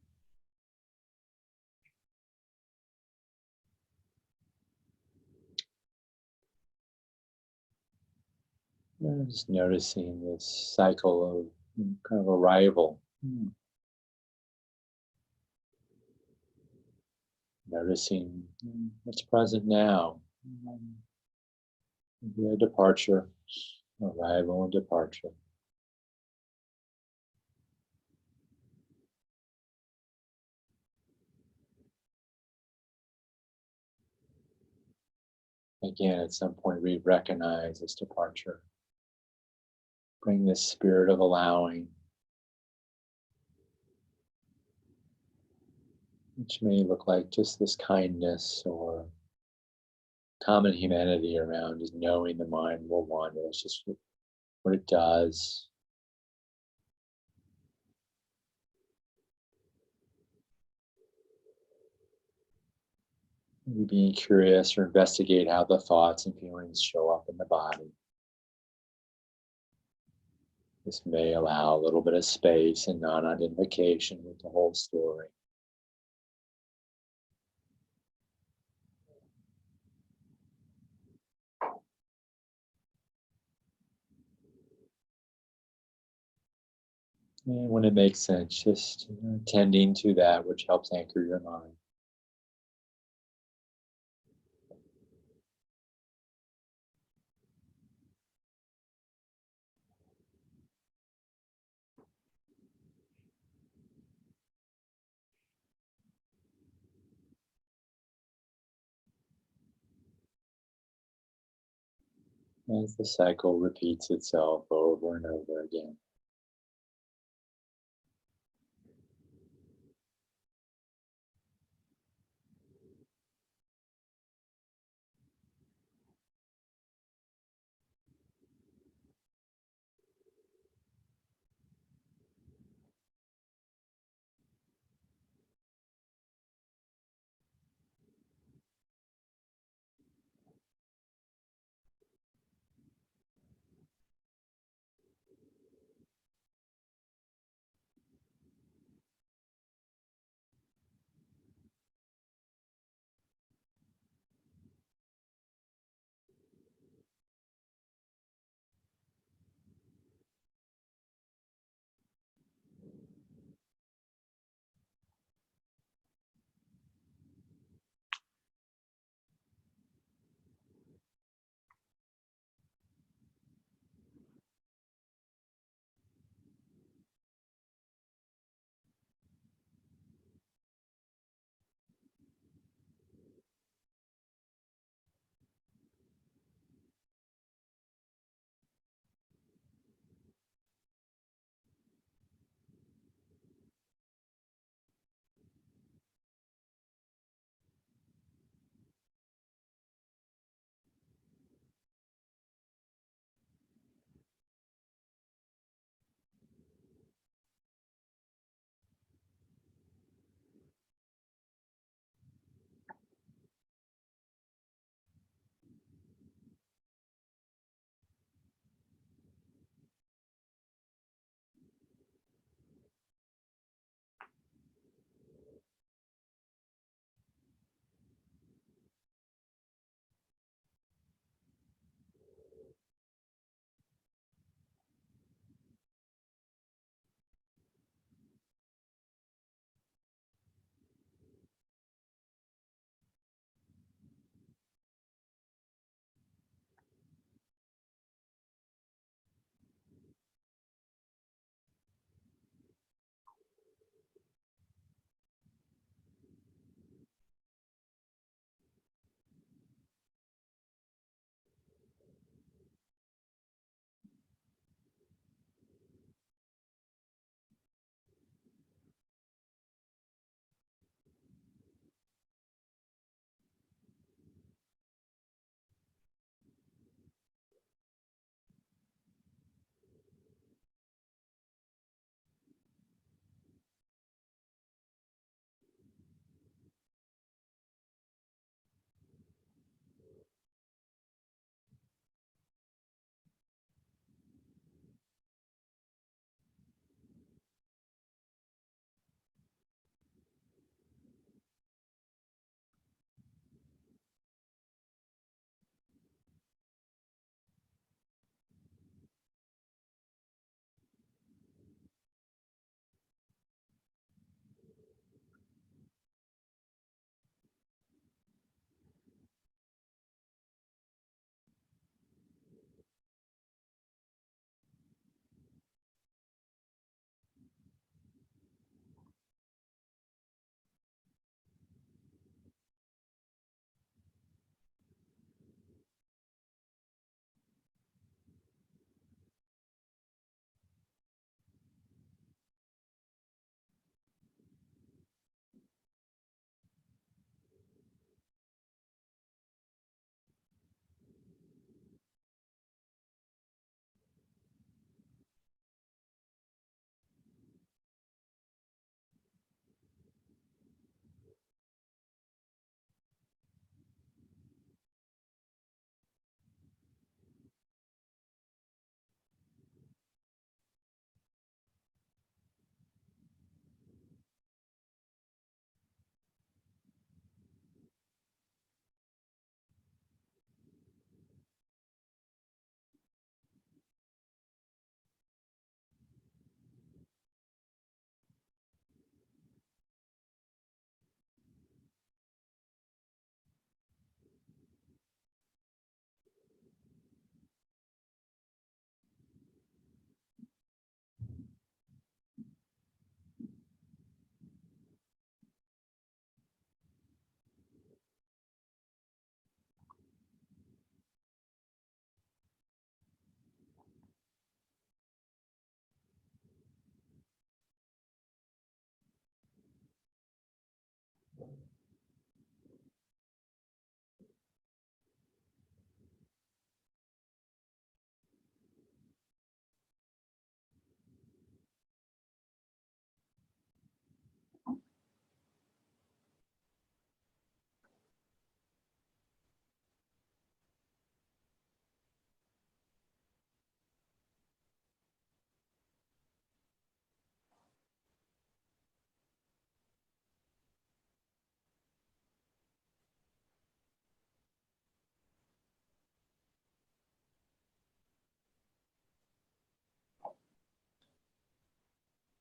And just noticing this cycle of kind of arrival. Noticing what's present now. Maybe a departure, arrival and departure. Again, at some point we recognize this departure. Bring this spirit of allowing, which may look like just this kindness or common humanity around just knowing the mind will wander. It's just what it does. Maybe being curious or investigate how the thoughts and feelings show up in the body. This may allow a little bit of space and non-identification with the whole story. And when it makes sense, just tending to that which helps anchor your mind. As the cycle repeats itself over and over again.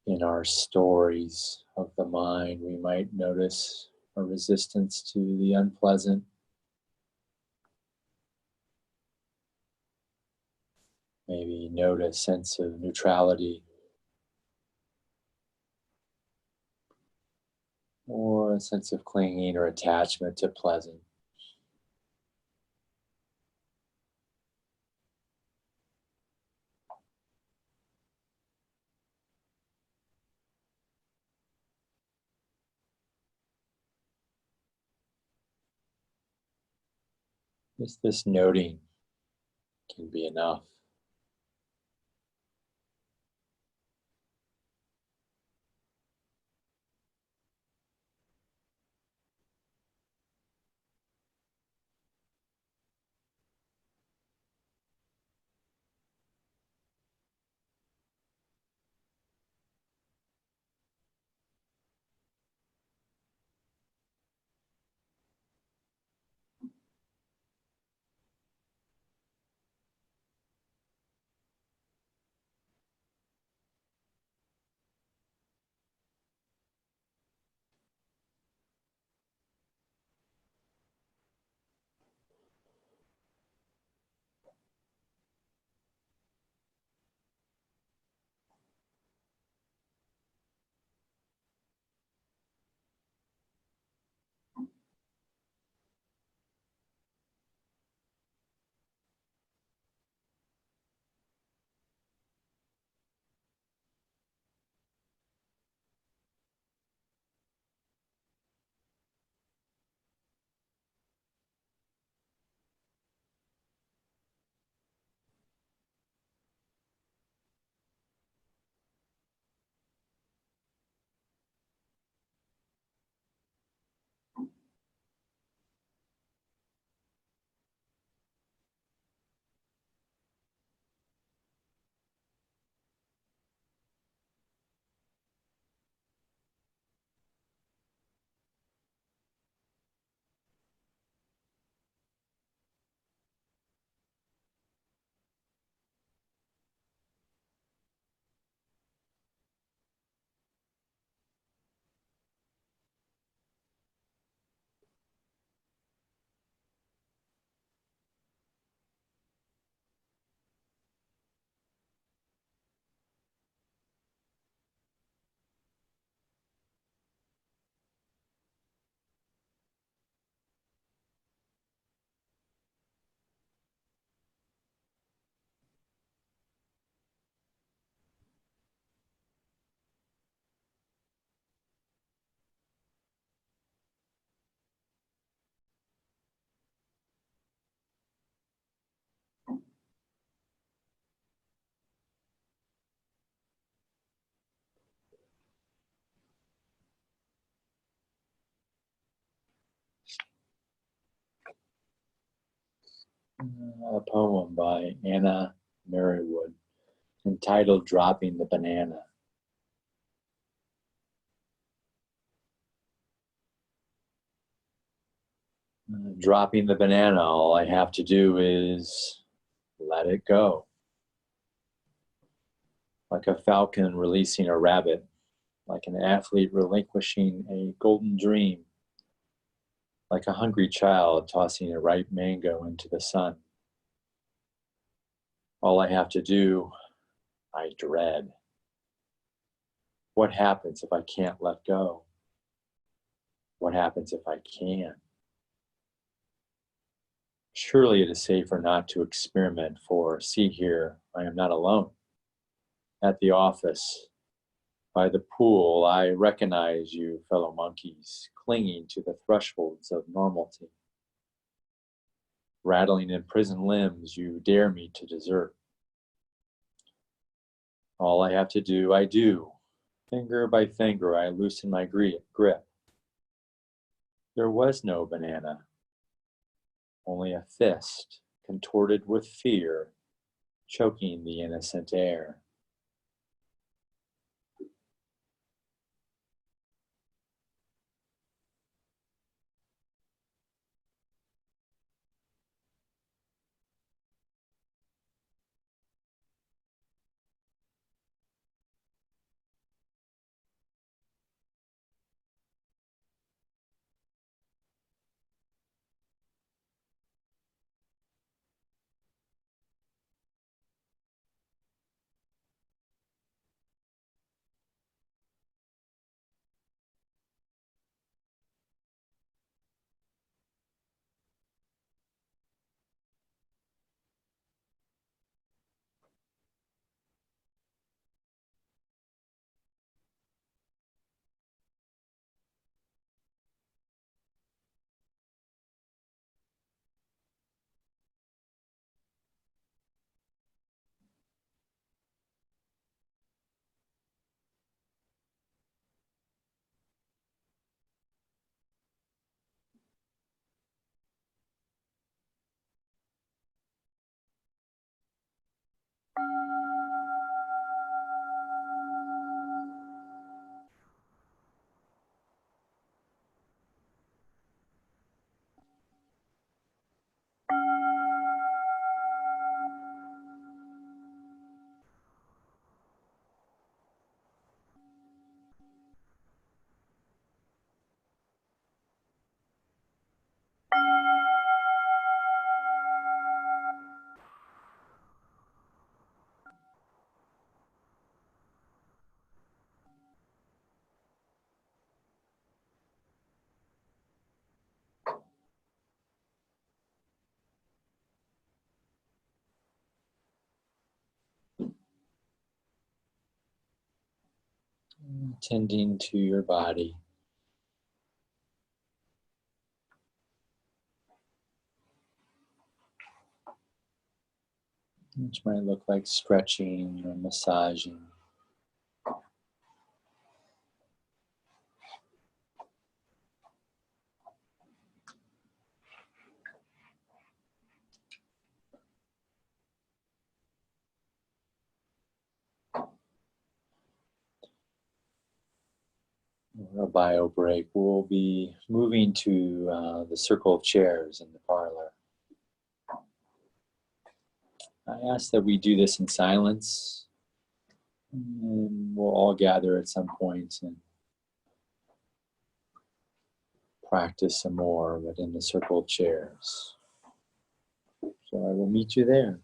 in our stories of the mind, we might notice a resistance to the unpleasant. Maybe note a sense of neutrality or a sense of clinging or attachment to pleasant. Just this noting can be enough. A poem by Anna Merriwood entitled Dropping the Banana. Dropping the banana, all I have to do is let it go. Like a falcon releasing a rabbit, like an athlete relinquishing a golden dream, like a hungry child tossing a ripe mango into the sun. All I have to do, I dread. What happens if I can't let go? What happens if I can? Surely it is safer not to experiment, for see here, I am not alone. At the office, by the pool, I recognize you, fellow monkeys, clinging to the thresholds of normalcy. Rattling imprisoned limbs, you dare me to desert. All I have to do, I do. Finger by finger, I loosen my grip. There was no banana, only a fist contorted with fear, choking the innocent air. Tending to your body. Which might look like stretching or massaging. A bio break. We'll be moving to the circle of chairs in the parlor. I ask that we do this in silence, and we'll all gather at some point and practice some more, but in the circle of chairs. So I will meet you there.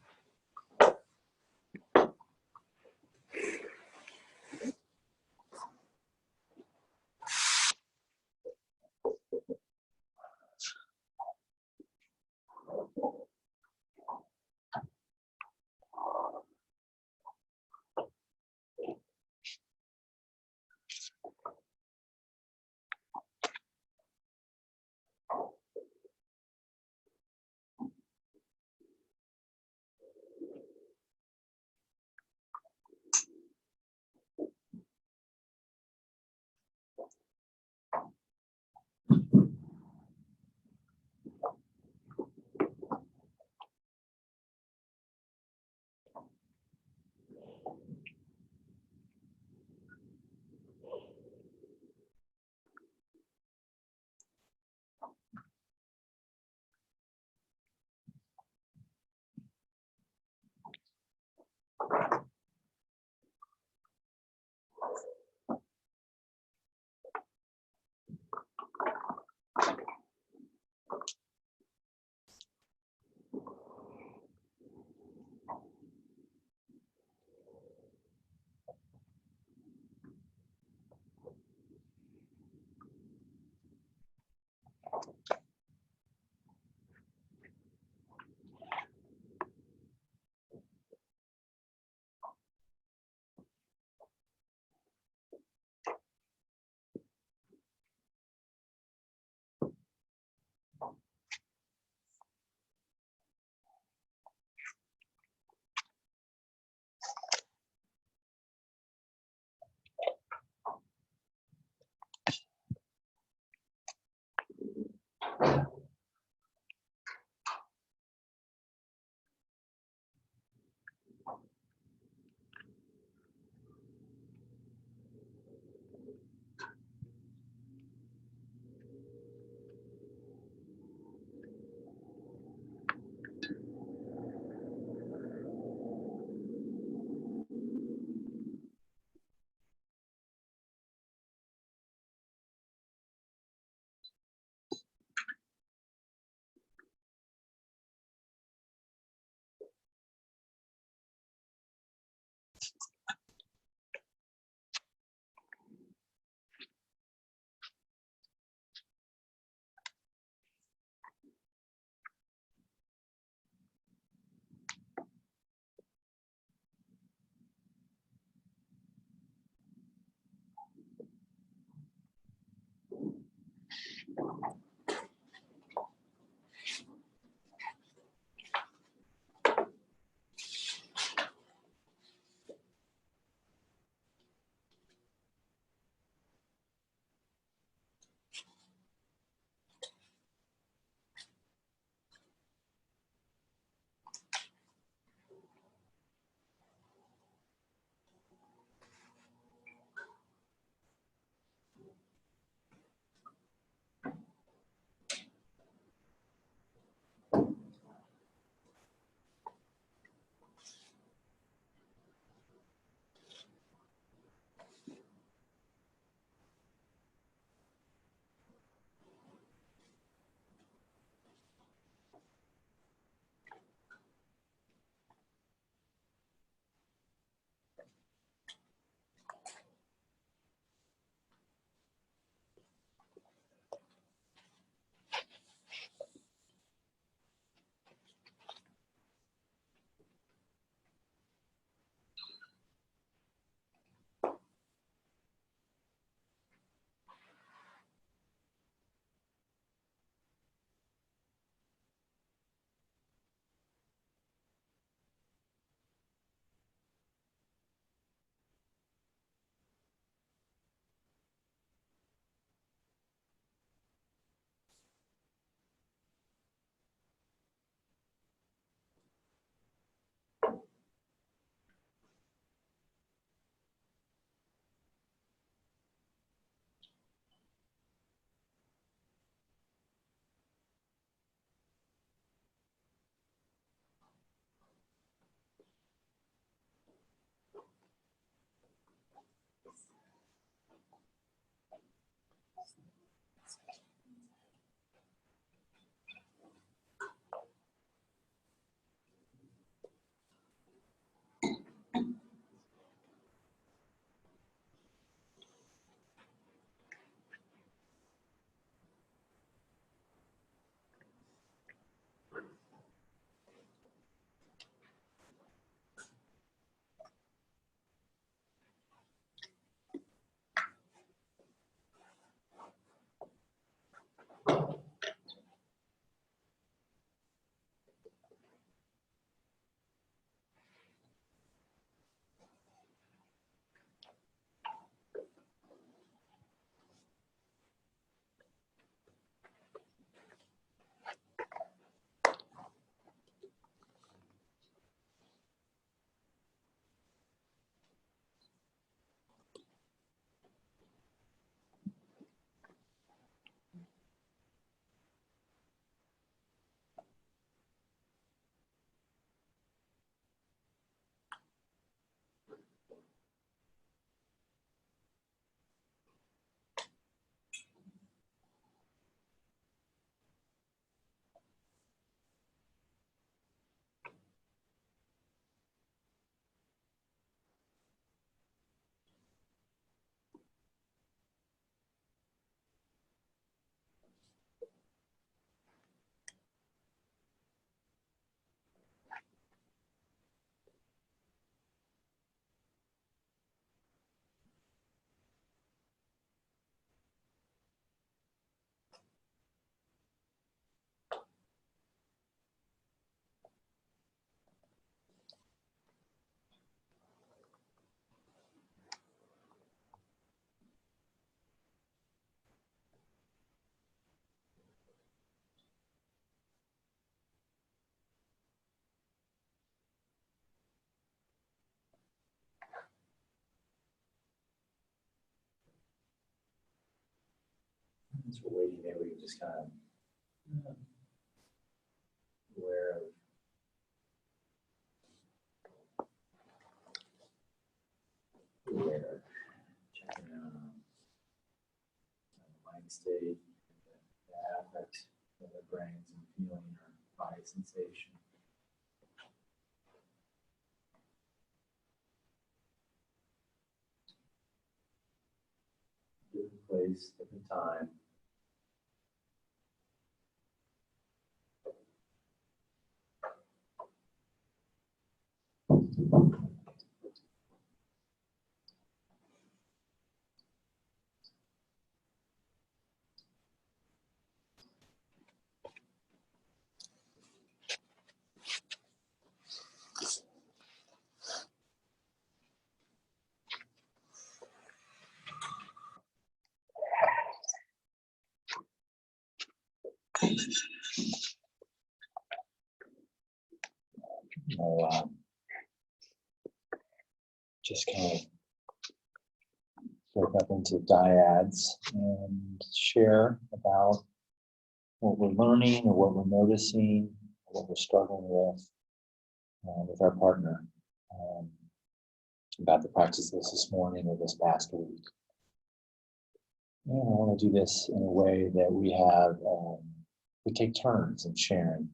Since we're waiting, maybe we can just kind of aware checking out the mind state, the affect of the brains and feeling or body sensation. Different place, different time. I'll just kind of break up into dyads and share about what we're learning or what we're noticing, or what we're struggling with our partner, about the practices this morning or this past week. And I want to do this in a way that we take turns in sharing.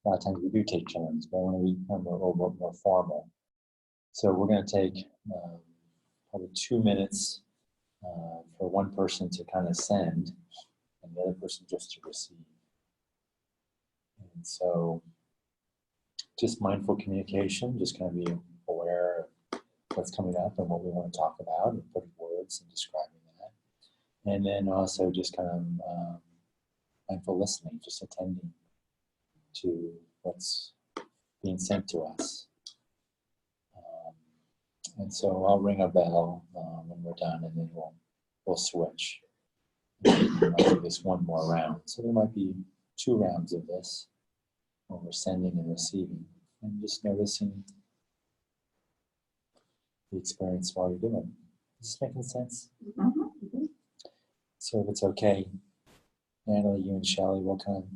A lot of times we do take turns, but I want to become a little bit more formal. So we're going to take probably 2 minutes for one person to kind of send and the other person just to receive. And so just mindful communication, just kind of be aware of what's coming up and what we want to talk about and putting words and describing that. And then also just kind of mindful listening, just attending to what's being sent to us. And so I'll ring a bell when we're done, and then we'll switch. I'll do this one more round. So there might be 2 rounds of this when we're sending and receiving, and just noticing the experience while you're doing it. Is this making sense? Mm-hmm. So if it's okay, Natalie, you and Shelley will kind of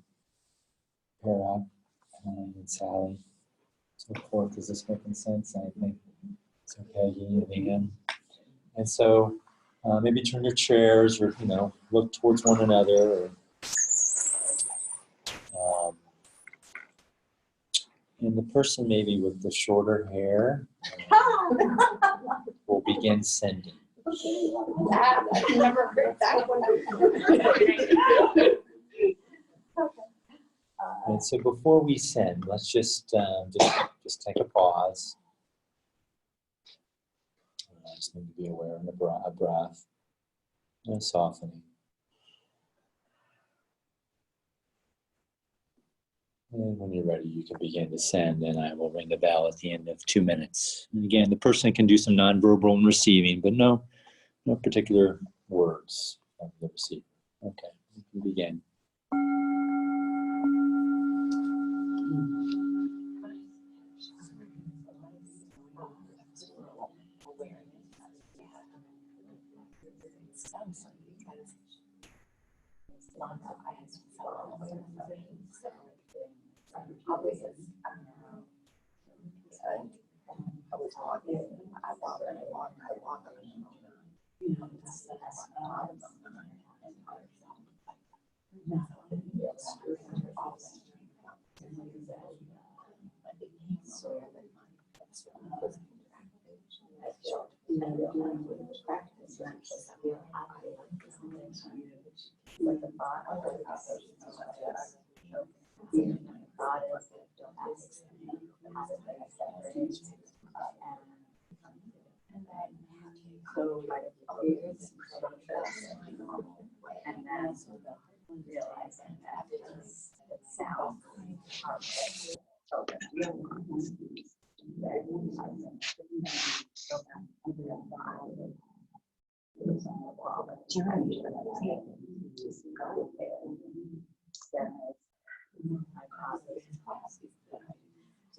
pair up, and Sally, so forth. Is this making sense? I think it's okay. You need to begin. And so maybe turn your chairs, or look towards one another. And the person maybe with the shorter hair will begin sending. I never heard that one. And so before we send, let's just take a pause. I just need to be aware of a breath and a softening. And when you're ready, you can begin to send, and I will ring the bell at the end of 2 minutes. And again, the person can do some nonverbal and receiving, but no particular words of the receiver. Okay, you can begin.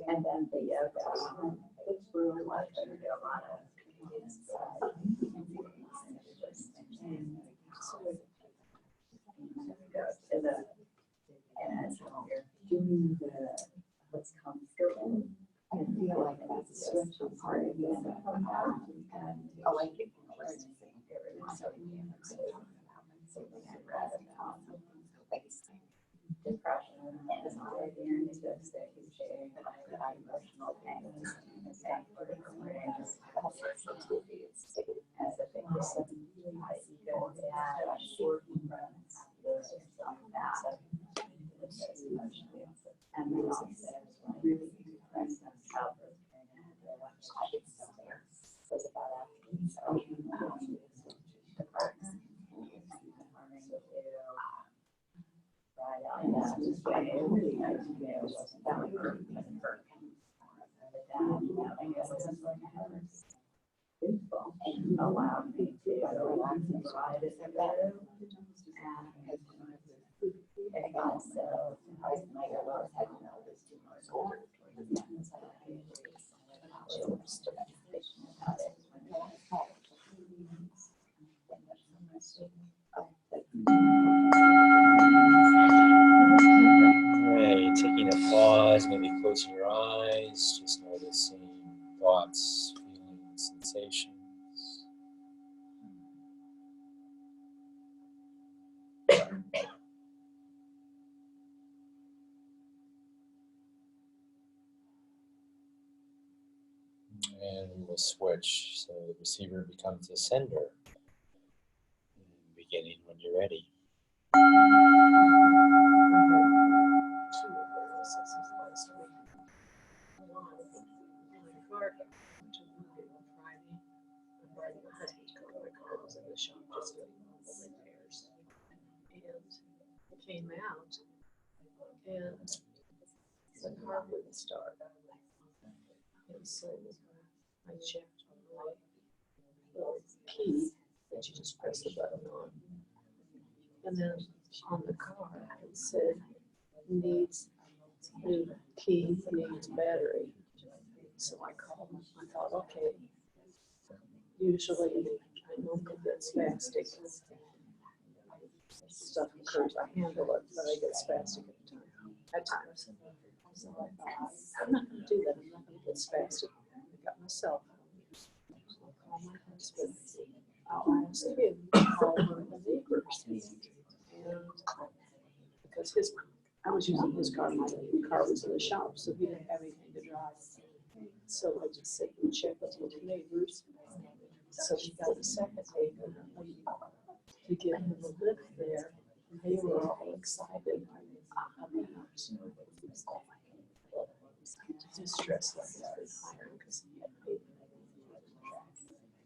And then the yoga, it's really much better to get a lot of And you're doing what's comfortable. I feel like that's a stretching part of you. And I like it. So I'd rather face depression and anxiety and just that you share that emotional pain and just all sorts of movies as a big person. I see go that short runs yourself that and then also really express themselves. I get so there was about so the parts right on that way really nice to be able to that would hurt but hurt I guess it's beautiful and allowed me to relax and ride it a bit and also my girls had no this too much older about it. Right, taking a pause, maybe closing your eyes, just noticing thoughts, feelings, sensations. And we will switch, so the receiver becomes the sender, beginning when you're ready. Came out and the car wouldn't start. And so I checked my little key that you just press the button on. And then on the car it said needs new key, needs battery. So I called them. I thought, okay, usually I know that spastic stuff occurs. I handle it, but I get spastic at times. So I thought, I'm not going to do that. I'm not going to get spastic. I got myself. I'll call my husband. I'll ask him to call one of the neighbors. And because I was using his car, my car was in the shop, so he didn't have anything to drive. So I just said, we check with the neighbors. So she got a second neighbor to give him a lift there. And they were all excited about his stress level is higher because he had paid.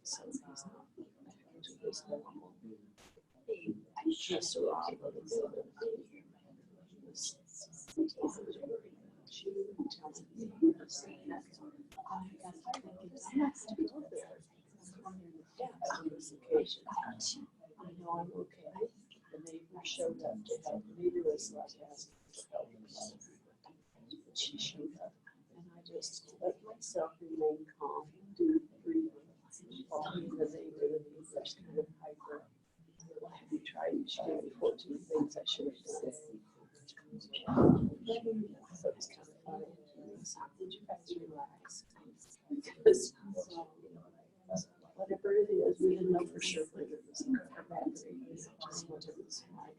So he's not back to his normal. Just a lot of it. She tells me I have to go there. On this occasion, I know I'm okay. The neighbor showed up to help me. It was like asking for help. She showed up, and I just let myself remain calm, do breathing. Talking to the neighbor's kind of hyper. Have you tried? She gave me 14 things I should have done. So it's kind of funny. Did you guys relax? Because whatever it is, we didn't know for sure whether it was a battery. Just wanted to slide.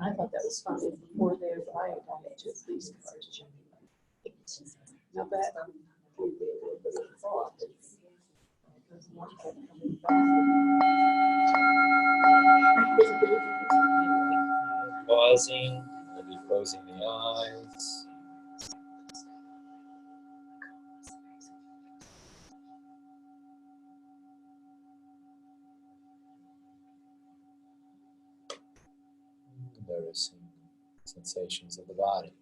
I thought that was funny. Before they arrived, I had two police cars checking. Now that gave me a little bit of thought. Because one kept coming back. Pausing, maybe closing the eyes. Noticing sensations of the body.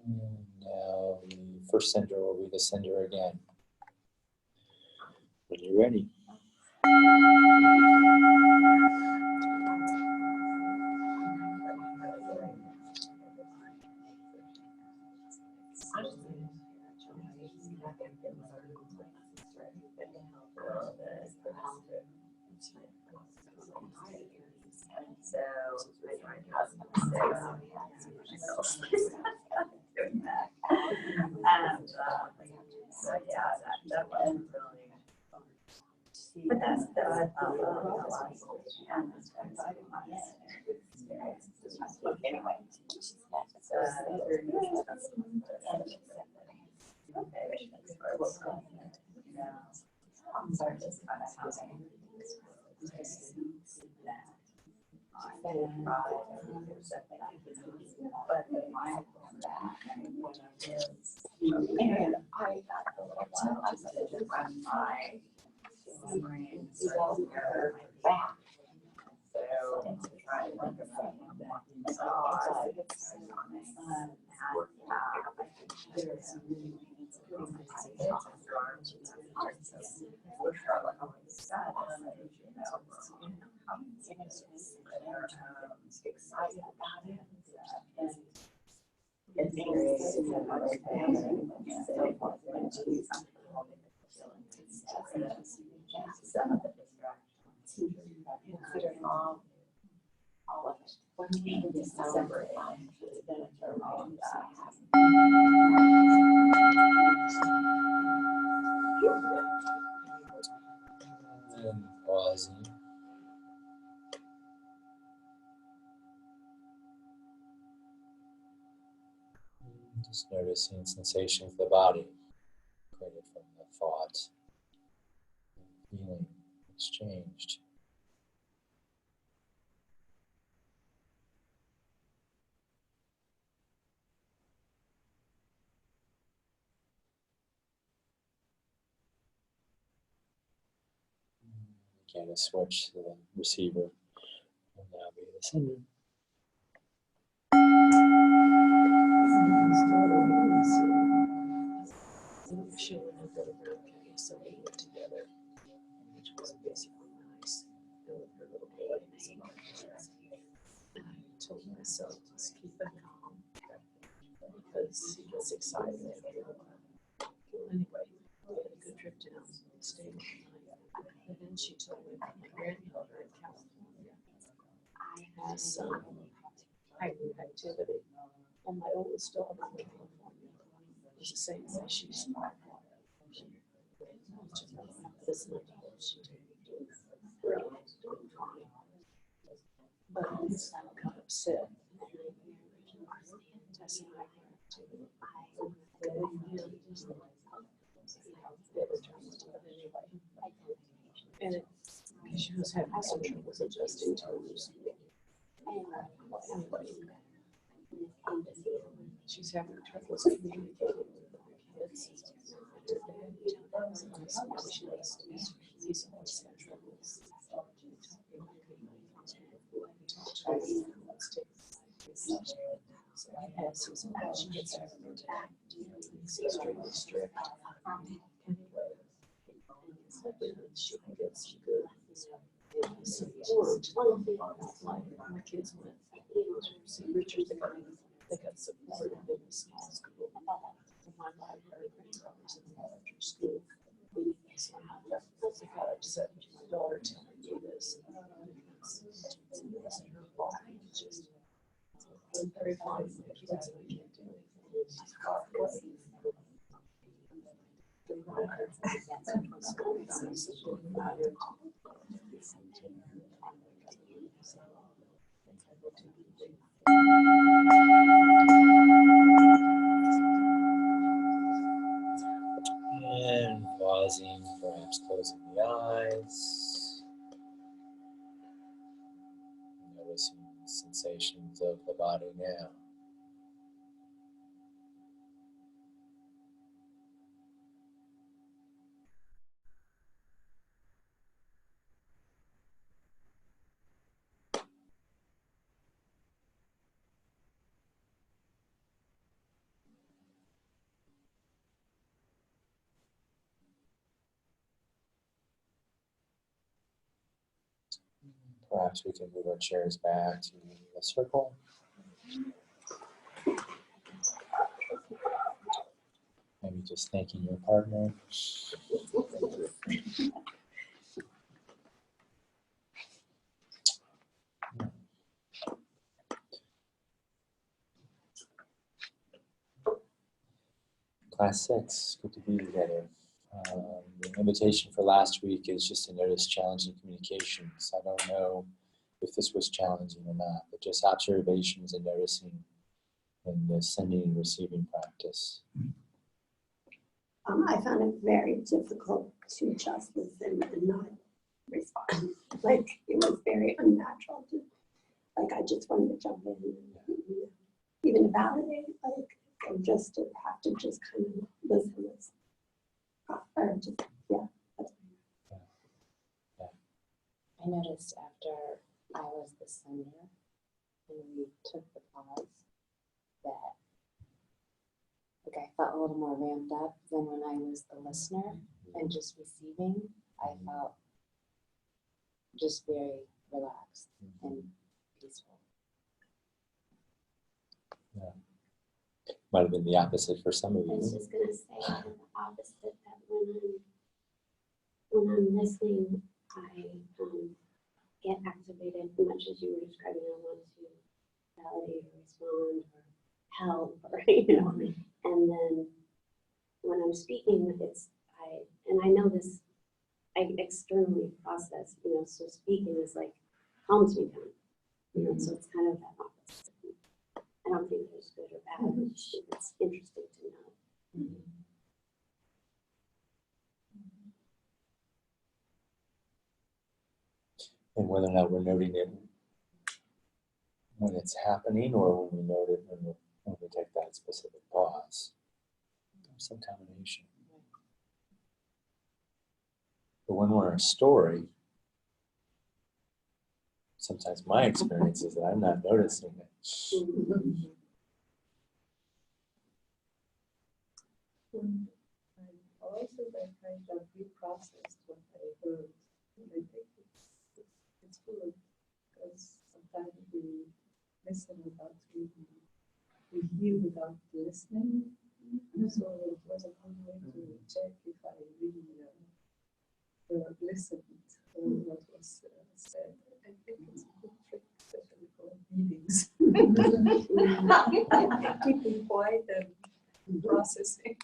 And now the first sender will be the sender again. When you're ready. husband is sick, so he has doing that. And so yeah, that wasn't really. But that's a lot of and anyway. So are just kind of housing. But my and I got a little while I started to run my brains over my back. So and to try to look at that. So I there's excited about it. And it's some of the distractions, considering all of it. In December, And pausing. Just noticing sensations of the body created from the thought, feeling exchanged. Again, a switch to the receiver will now be the sender. She went and got a birthday, so we went together, which was basically nice. And with her little boy, and I told myself, just keep it calm, because he gets excited. Anyway, we had a good trip down, we stayed overnight. And then she told me about my grandmother in California. Has some heightened activity, and my oldest daughter in California is the same way. She's this night she doing fine, but he's kind of upset. Tess and I and she was having some troubles adjusting to her new school. Anyway, she's having troubles communicating with the kids. Her dad, she likes to he's always had troubles. So he has his she gets her he's extremely strict. Anyway, she gets good support. Like my kids went see Richard, they got support in a small school. And my library grandmother's in the elementary school. So I got upset with my daughter telling me this. It wasn't her fault. It's just very fine. Kids, we can't do anything. She's far away. And pausing, perhaps closing the eyes. Noticing sensations of the body now. Perhaps we can move our chairs back to the circle. Maybe just thanking your partner. Class 6, good to be together. The invitation for last week is just to notice challenging communications. I don't know if this was challenging or not, but just observations and noticing in the sending and receiving practice. I found it very difficult to just listen and not respond. Like, it was very unnatural to, like, I just wanted to jump in and even validate, like, or just to have to just kind of listen. Or just, yeah. That's I noticed after I was the sender and we took the pause that like I felt a little more ramped up than when I was the listener and just receiving. I felt just very relaxed and peaceful. Might have been the opposite for some of I was you. just gonna say the opposite, that when I'm listening, I get activated much as you were describing. I want to validate or respond or help or and then when I'm speaking, I know this, I externally process, so speaking is like calms me down, so it's kind of that opposite. I don't think there's good or bad. It's interesting to know. And whether or not we're noting it when it's happening or when we note it when we take that specific pause. Some combination. But when we're in a story, sometimes my experience is that I'm not noticing it. I also that kind of reprocessed what I heard. And I think it's good because sometimes we listen without reading, we hear without listening. So it was a good way to check if I really listened to what was said. I think it's a good trick, especially for meetings. Keeping quiet and processing.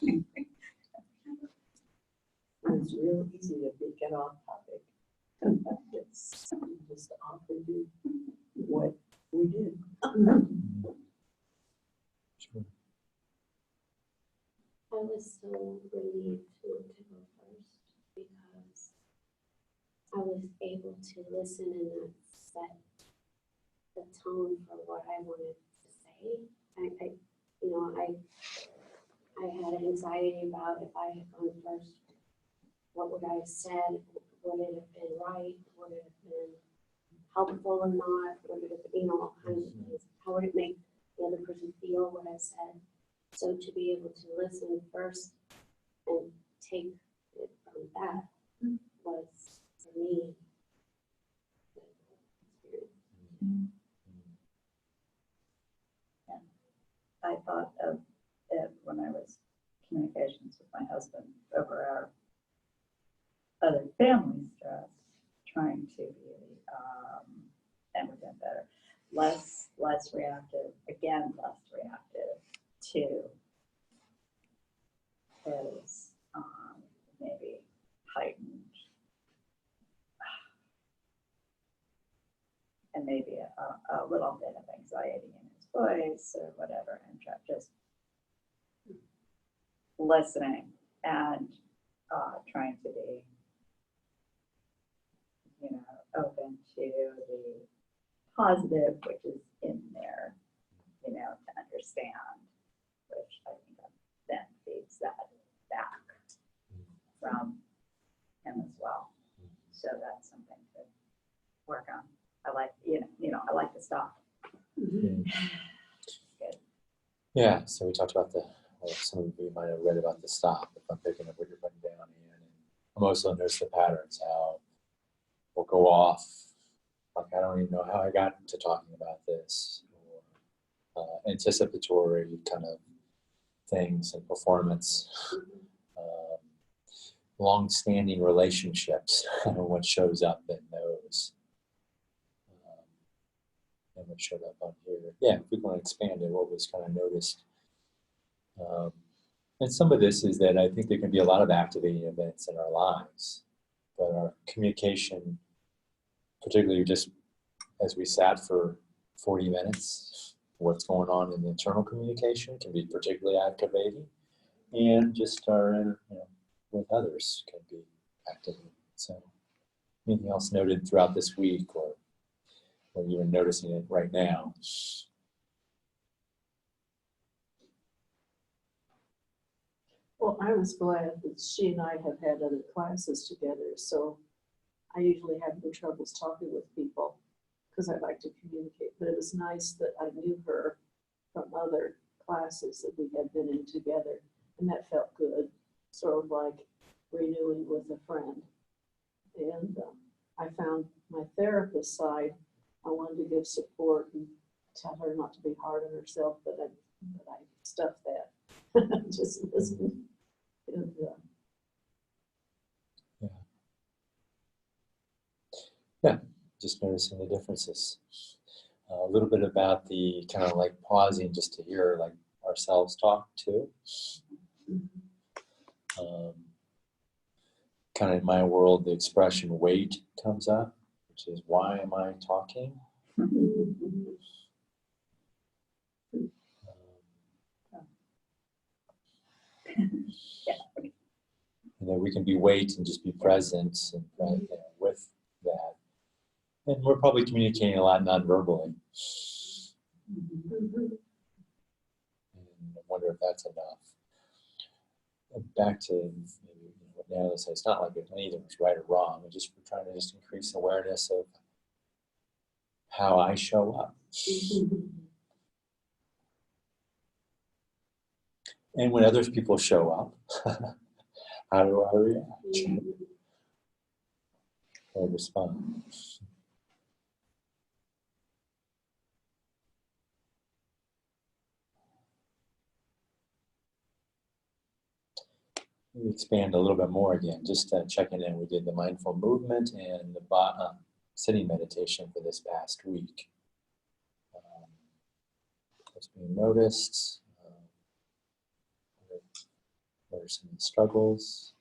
It's real easy to get off topic. It's just often do what we did. Sure. I was so relieved to go first because I was able to listen and not set the tone for what I wanted to say. I had anxiety about if I had gone first, what would I have said? Would it have been right? Would it have been helpful or not? Would it have been, all kinds of things? How would it make the other person feel what I said? So to be able to listen first and take it from that was, for me, the experience. I thought of it when I was communications with my husband over our other family stress, trying to be, and we're doing better, less reactive, again, less reactive to his maybe heightened and maybe a little bit of anxiety in his voice or whatever, and just listening and trying to be, open to the positive, which is in there, to understand, which I think then feeds that back from him as well. So that's something to work on. I like, I like to stop. Mm-hmm. Good. Yeah, so we talked about some of you might have read about the stop, if I'm picking up what you're putting down here. And I'm also noticed the patterns, how we'll go off, like I don't even know how I got to talking about this, or anticipatory kind of things and performance, long-standing relationships, what shows up in those. And what showed up on here. Yeah, if we want to expand it, what was kind of noticed And some of this is that I think there can be a lot of activating events in our lives, but our communication, particularly just as we sat for 40 minutes, what's going on in the internal communication can be particularly activating, and just our, with others can be activating. So, anything else noted throughout this week, or you're noticing it right now? Well, I was glad that she and I have had other classes together, so I usually have no troubles talking with people because I like to communicate. But it was nice that I knew her from other classes that we had been in together, and that felt good, sort of like renewing with a friend. And I found my therapist side. I wanted to give support and tell her not to be hard on herself, but I stuffed that. Just listened. And, Yeah, just noticing the differences. A little bit about the kind of like pausing just to hear like ourselves talk too. Kind of in my world, the expression wait comes up, which is why am I talking? And then we can be wait and just be present and with that. And we're probably communicating a lot non-verbally. And I wonder if that's enough. And back to maybe what Natalie said, it's not like anything was right or wrong. We're trying to just increase awareness of how I show up. And when other people show up, how do I react? Or respond? We expand a little bit more again, just checking in. We did the mindful movement and the sitting meditation for this past week. What's being noticed? What are some of the struggles?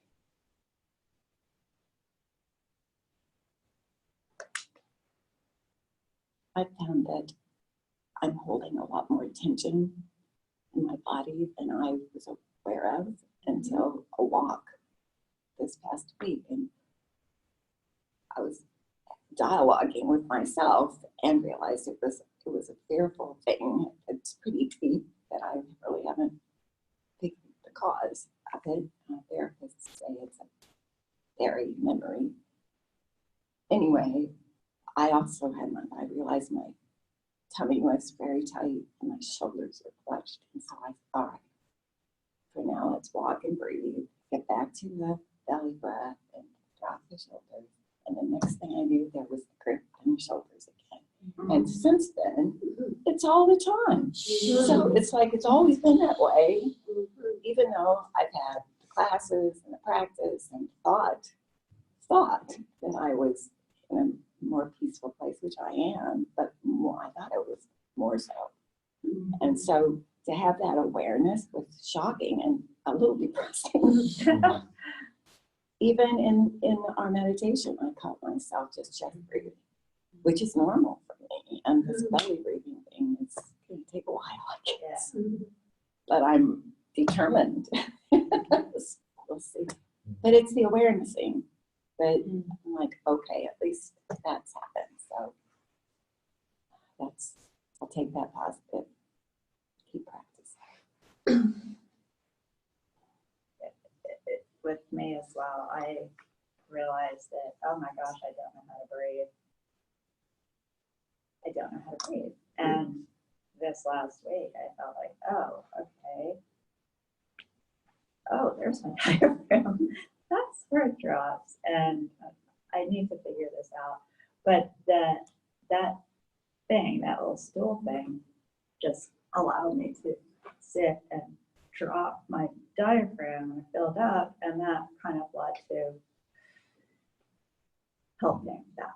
I found that I'm holding a lot more tension in my body than I was aware of until a walk this past week. And I was dialoguing with myself and realized it was a fearful thing. It's pretty deep that I really haven't figured the cause of it. My therapists say it's a buried memory. Anyway, I realized my tummy was very tight and my shoulders were clutched. And so I thought, for now, let's walk and breathe, get back to the belly breath and drop the shoulders. And the next thing I knew, there was the grip on the shoulders again. And since then, it's all the time. So it's like it's always been that way, even though I've had the classes and the practice and thought that I was in a more peaceful place, which I am, but I thought it was more so. And so to have that awareness was shocking and a little depressing. Even in our meditation, I caught myself just chest breathing, which is normal for me. And this belly breathing thing is going to take a while, I guess. But I'm determined. We'll see. But it's the awareness thing. But I'm like, okay, at least that's happened. So I'll take that positive. Keep practicing. With me as well, I realized that, oh my gosh, I don't know how to breathe. I don't know how to breathe. And this last week, I felt like, oh, okay. Oh, there's my diaphragm. That's where it drops. And I need to figure this out. But that thing, that little stool thing, just allowed me to sit and drop my diaphragm and filled up, and that kind of led to helping that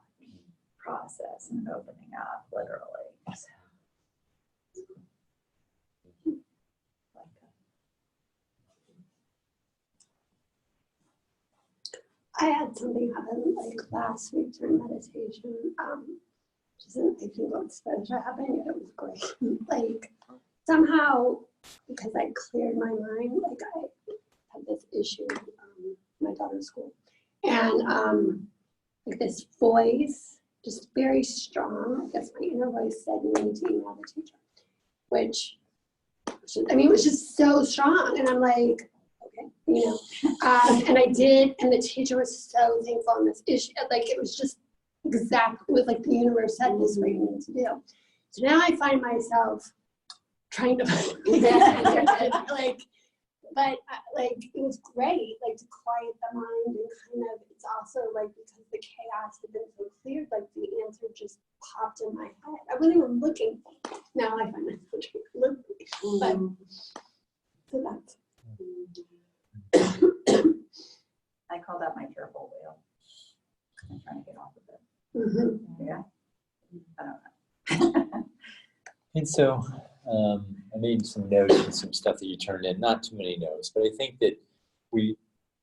process and opening up, literally. So, I had something happen like last week during meditation. Just I think what's supposed to happen, it was great. Like somehow, because I cleared my mind, like I had this issue, my daughter's school, and like this voice, just very strong. I guess my inner voice said, "You need to email the teacher," which I mean, it was just so strong, and I'm like, okay, you know. And I did, and the teacher was so thankful on this issue. Like it was just exactly what like the universe said this is what you need to do. So now I find myself trying to like, but like it was great, like to quiet the mind and kind of. It's also like because the chaos had been so cleared, like the answer just popped in my head. I wasn't even looking. Now I find myself trying to look, but so that's. I call that my gerbil wheel. I'm trying to get off of it. Mm-hmm. Yeah. I don't know. And so I made some notes and some stuff that you turned in, not too many notes, but I think that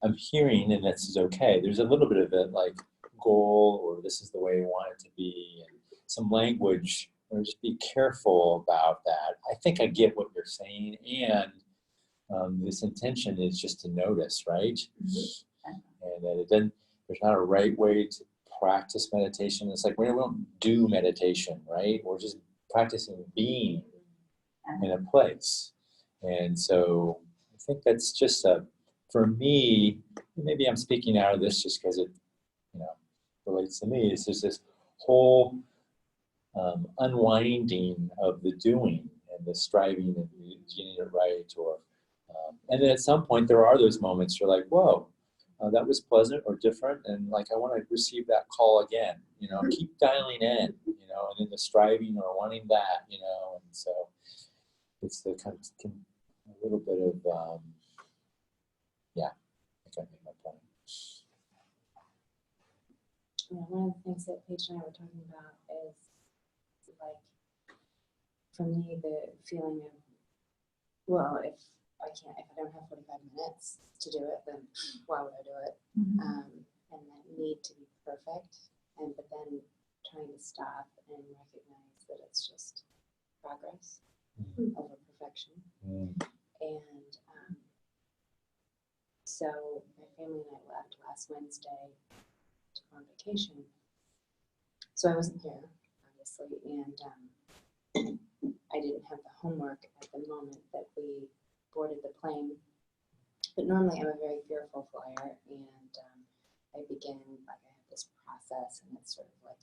I'm hearing, and this is okay, there's a little bit of it like goal, or this is the way I want it to be, and some language, or just be careful about that. I think I get what you're saying, and this intention is just to notice, right? And that it doesn't, there's not a right way to practice meditation. It's like we don't do meditation, right? We're just practicing being in a place. And so I think that's just for me, maybe I'm speaking out of this just because it, relates to me. It's just this whole unwinding of the doing and the striving and getting it right, or and then at some point there are those moments you're like, whoa, that was pleasant or different, and like I want to receive that call again. Keep dialing in, and then the striving or wanting that, and so it's the kind of a little bit of yeah. I think I made my point. One of the things that Paige and I were talking about is like, for me, the feeling of, well, if I don't have 45 minutes to do it, then why would I do it? And that need to be perfect, but then trying to stop and recognize that it's just progress over perfection. And so my family and I left last Wednesday to go on vacation. So I wasn't here, obviously, and I didn't have the homework at the moment that we boarded the plane. But normally I'm a very fearful flyer, and I begin, like I have this process, and it's sort of like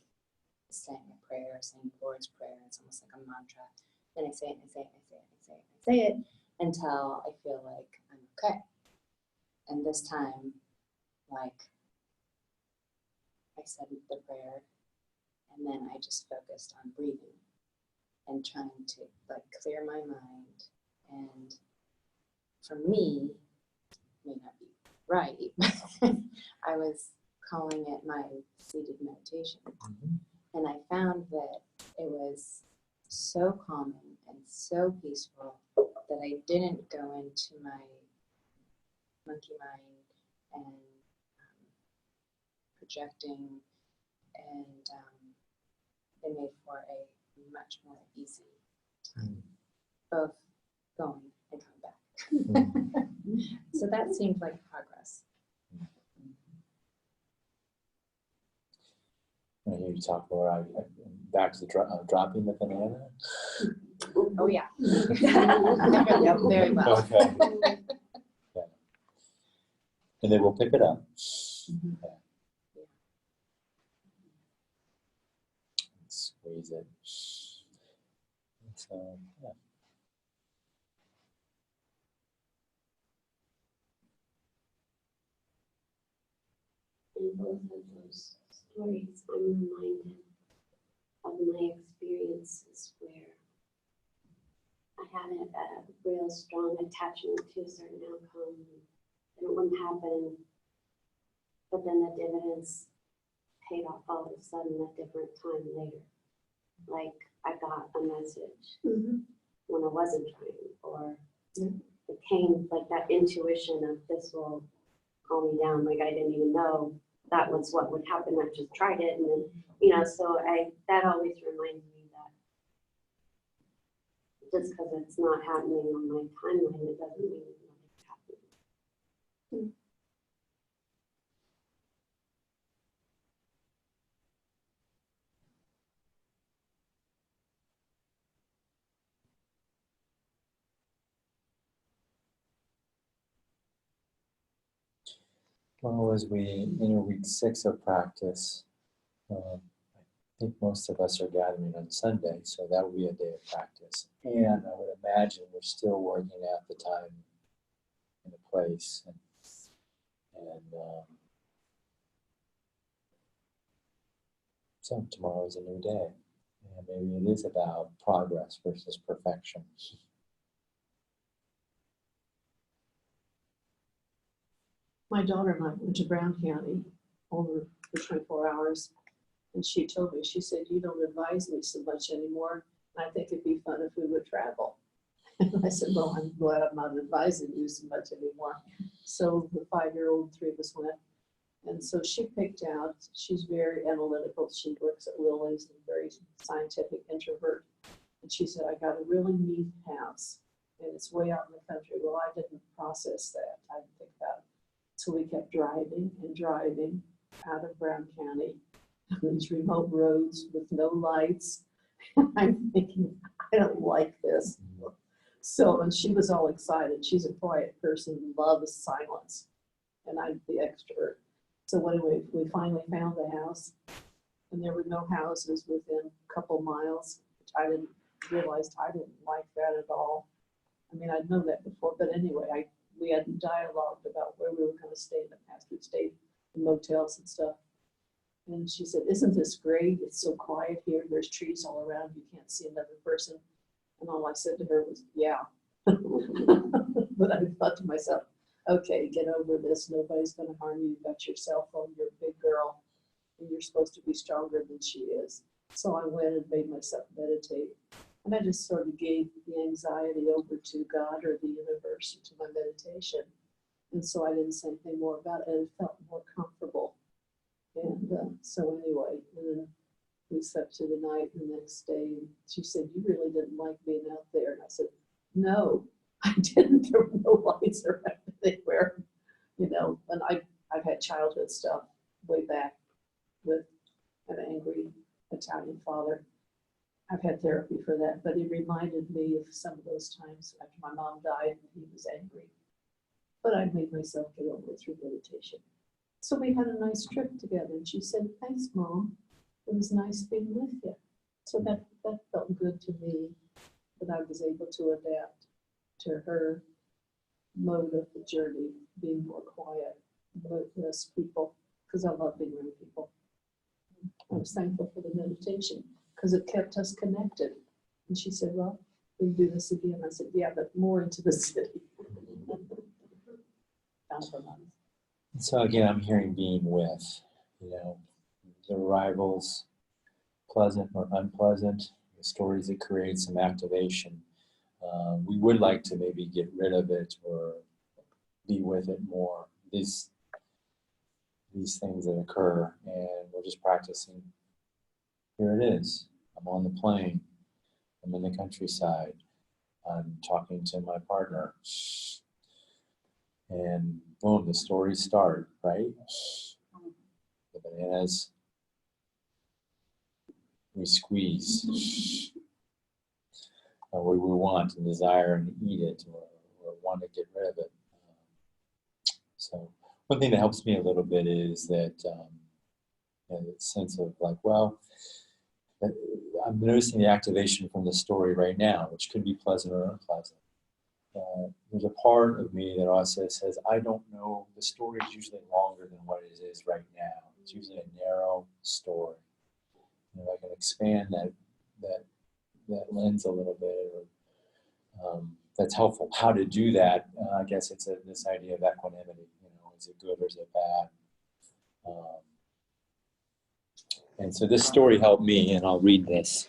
saying a prayer, saying the Lord's Prayer. It's almost like a mantra. Then I say it, and I say it, and I say it, and I say it, and I say it until I feel like I'm okay. And this time, like, I said the prayer, and then I just focused on breathing and trying to like clear my mind. And for me, it may not be right, I was calling it my seated meditation. And I found that it was so calming and so peaceful that I didn't go into my monkey mind and projecting, and it made for a much more easy time, both going and coming back. So that seemed like progress. I hear you talk, Laura. Back to the dropping the banana. Oh yeah. Yep, very well. Okay. Yeah. And then we'll pick it up. Yeah. Squeeze it. So, yeah. In both of those stories, I'm reminded of my experiences where I had a real strong attachment to a certain outcome, and it wouldn't happen, but then the dividends paid off all of a sudden a different time later. Like I got a message when I wasn't trying, or it came like that intuition of this will calm me down. Like I didn't even know that was what would happen. I just tried it, and then, you know, so that always reminds me that just because it's not happening on my timeline, it doesn't mean nothing's happening. Well, as we enter week 6 of practice, I think most of us are gathering on Sunday, so that will be a day of practice. And I would imagine we're still working out the time and the place. And so tomorrow is a new day. And maybe it is about progress versus perfection. My daughter and I went to Brown County over for 24 hours, and she told me, she said, "You don't advise me so much anymore, and I think it'd be fun if we would travel." And I said, "Well, I'm glad I'm not advising you so much anymore." So the 5-year-old, 3 of us went, and so she picked out, she's very analytical, she works at Lily's and very scientific introvert, and she said, "I got a really neat house, and it's way out in the country." Well, I didn't process that, I didn't think about it. So we kept driving and driving out of Brown County on these remote roads with no lights. I'm thinking, I don't like this. So, and she was all excited. She's a quiet person, loves silence, and I'm the extrovert. So anyway, we finally found the house, and there were no houses within a couple miles, which I didn't realize I didn't like that at all. I mean, I'd known that before, but anyway, we had dialogued about where we were going to stay in the past. We'd stayed in motels and stuff. And she said, "Isn't this great? It's so quiet here. There's trees all around. You can't see another person." And all I said to her was, "Yeah." But I thought to myself, okay, get over this. Nobody's going to harm you. You've got your cell phone. You're a big girl, and you're supposed to be stronger than she is. So I went and made myself meditate. And I just sort of gave the anxiety over to God or the universe, to my meditation. And so I didn't say anything more about it, and it felt more comfortable. And so anyway, and then we slept through the night. The next day, she said, "You really didn't like being out there." And I said, "No, I didn't. There were no lights around anywhere, you know." And I've had childhood stuff way back with an angry Italian father. I've had therapy for that, but it reminded me of some of those times after my mom died and he was angry. But I made myself get over it through meditation. So we had a nice trip together, and she said, "Thanks, Mom. It was nice being with you." So that felt good to me, that I was able to adapt to her mode of the journey, being more quiet, less people, because I love being around people. I was thankful for the meditation because it kept us connected. And she said, "Well, we can do this again." I said, "Yeah, but more into the city." So again, I'm hearing being with, you know, the arrivals, pleasant or unpleasant, the stories that create some activation. We would like to maybe get rid of it or be with it more. These things that occur, and we're just practicing. Here it is. I'm on the plane. I'm in the countryside. I'm talking to my partner. And boom, the stories start, right? The bananas, we squeeze. We want and desire and eat it, or want to get rid of it. So one thing that helps me a little bit is that the sense of like, well, I'm noticing the activation from the story right now, which could be pleasant or unpleasant. There's a part of me that also says, I don't know, the story is usually longer than what it is right now. It's usually a narrow story. You know, I can expand that lens a little bit, or that's helpful. How to do that, I guess it's this idea of equanimity. You know, is it good or is it bad? And so this story helped me, and I'll read this.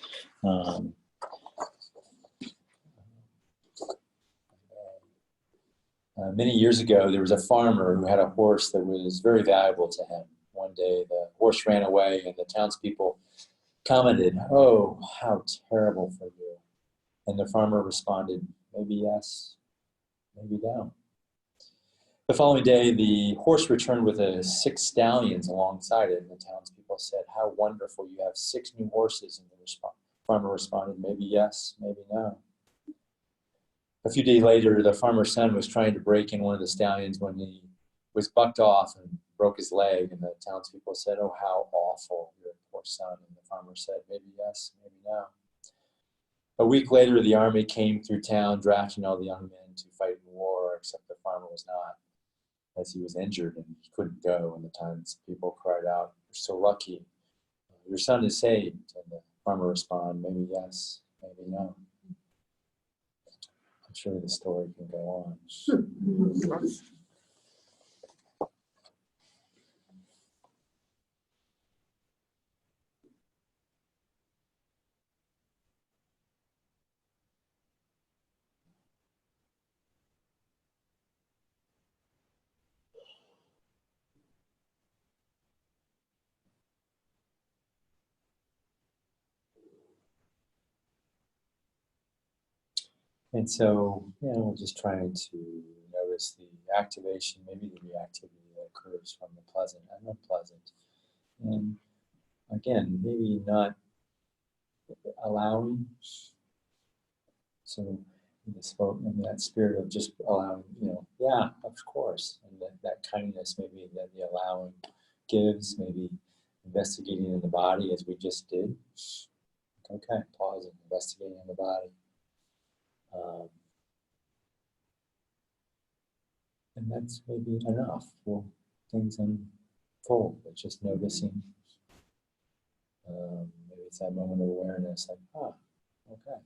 Many years ago, there was a farmer who had a horse that was very valuable to him. One day, the horse ran away, and the townspeople commented, "Oh, how terrible for you." And the farmer responded, "Maybe yes, maybe no." The following day, the horse returned with 6 stallions alongside it, and the townspeople said, "How wonderful, you have 6 new horses." And the farmer responded, "Maybe yes, maybe no." A few days later, the farmer's son was trying to break in one of the stallions when he was bucked off and broke his leg, and the townspeople said, "Oh, how awful, your poor son." And the farmer said, "Maybe yes, maybe no." A week later, the army came through town, drafting all the young men to fight in war, except the farmer was not, as he was injured and he couldn't go. And the townspeople cried out, "You're so lucky. Your son is saved." And the farmer responded, "Maybe yes, maybe no." I'm sure the story can go on. And so, we're just trying to notice the activation, maybe the reactivity that occurs from the pleasant and unpleasant. And again, maybe not allowing. So in that spirit of just allowing, yeah, of course. And that kindness, maybe that the allowing gives, maybe investigating in the body as we just did. Okay, pause and investigating in the body. And that's maybe enough for things unfold. It's just noticing. Maybe it's that moment of awareness, like, okay.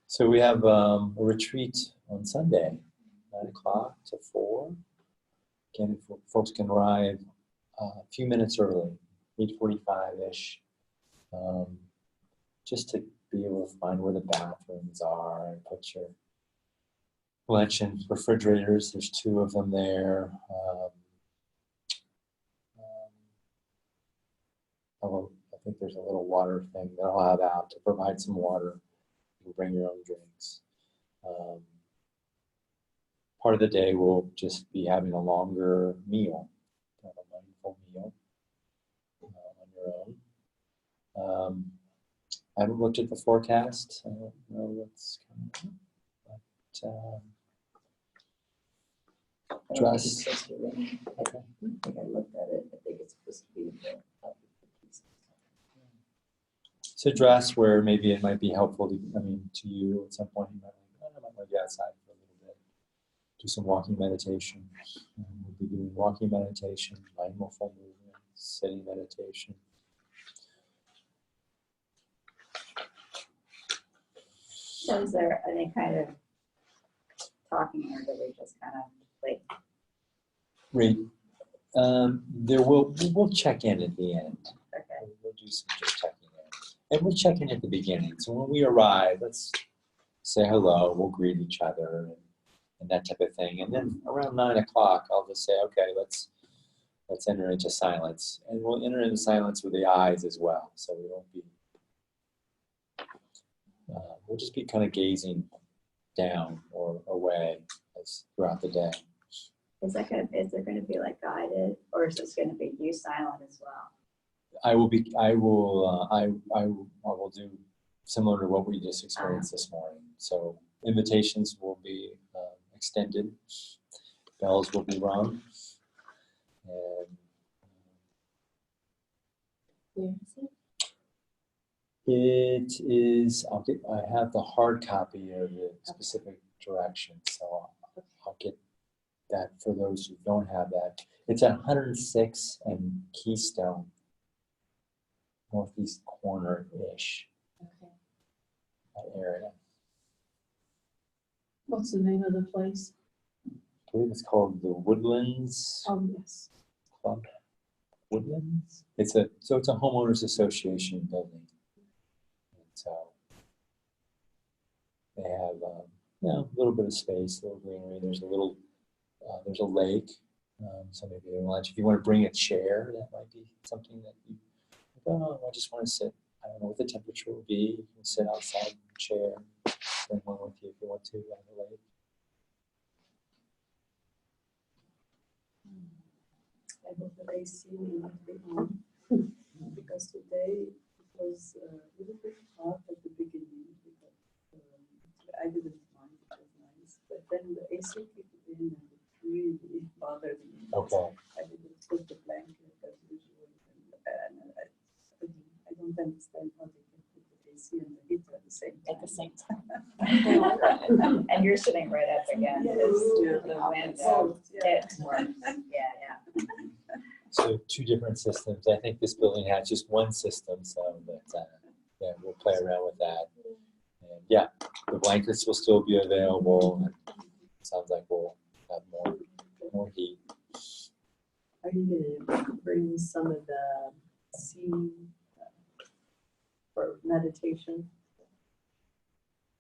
So we have a retreat on Sunday, 9 o'clock to 4. Again, folks can arrive a few minutes early, 8:45-ish, just to be able to find where the bathrooms are and put your lunch in refrigerators. There's 2 of them there. I think there's a little water thing that I'll have out to provide some water. You can bring your own drinks. Part of the day we'll just be having a longer meal, a mindful meal on your own. I haven't looked at the forecast. I don't know what's coming up, but dress. Okay. I think I looked at it. I think it's supposed to be the So dress where maybe it might be helpful to you at some point. You might want to get outside for a little bit. Do some walking meditation. We'll be doing walking meditation, mindful movement, sitting meditation. So is there any kind of talking, or do we just kind of like? Right. We'll check in at the end. Okay. We'll do some just checking in. And we'll check in at the beginning. So when we arrive, let's say hello, we'll greet each other and that type of thing. And then around 9 o'clock, I'll just say, okay, let's enter into silence. And we'll enter into silence with the eyes as well. So we won't be, we'll just be kind of gazing down or away throughout the day. Is it going to be like guided, or is this going to be you silent as well? I will do similar to what we just experienced this morning. So invitations will be extended, bells will be rung, and Where is it? it is. I have the hard copy of the specific direction, so I'll get that for those who don't have that. It's at 106 and Keystone, northeast corner-ish, Okay. that area. What's the name of the place? I believe it's called the Woodlands Oh, yes. Club. Woodlands. It's a homeowners association building. And so they have a little bit of space, a little greenery. There's a lake. So maybe lunch. If you want to bring a chair, that might be something that you. Oh, I just want to sit. I don't know what the temperature will be. You can sit outside in the chair. Bring one with you if you want to on the lake. I hope that I see you not be on, because today it was a little bit hot at the beginning, because I didn't mind, it was nice, but then the AC kicked in and it really bothered me. Okay. I didn't put the blanket as usual, and I don't understand how they can put the AC and the heater at the same time. At the same time. And you're sitting right up against Yes. the window. Oh, yeah. It works. Yeah. So 2 different systems. I think this building has just one system, so but yeah, we'll play around with that. And yeah, the blankets will still be available. Sounds like we'll have more heat. Are you gonna bring some of the scene for meditation?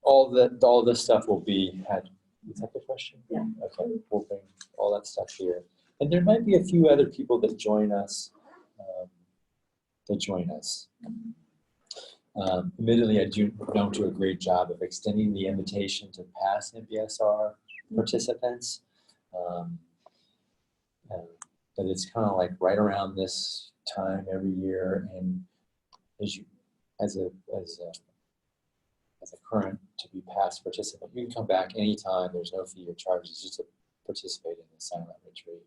All the stuff will be had. Is that the question? Yeah. Okay, we'll bring all that stuff here. And there might be a few other people that join us. Admittedly, I don't do a great job of extending the invitation to past MBSR participants. But it's kind of like right around this time every year, and as a current to be past participant, you can come back anytime. There's no fee or charges just to participate in the silent retreat.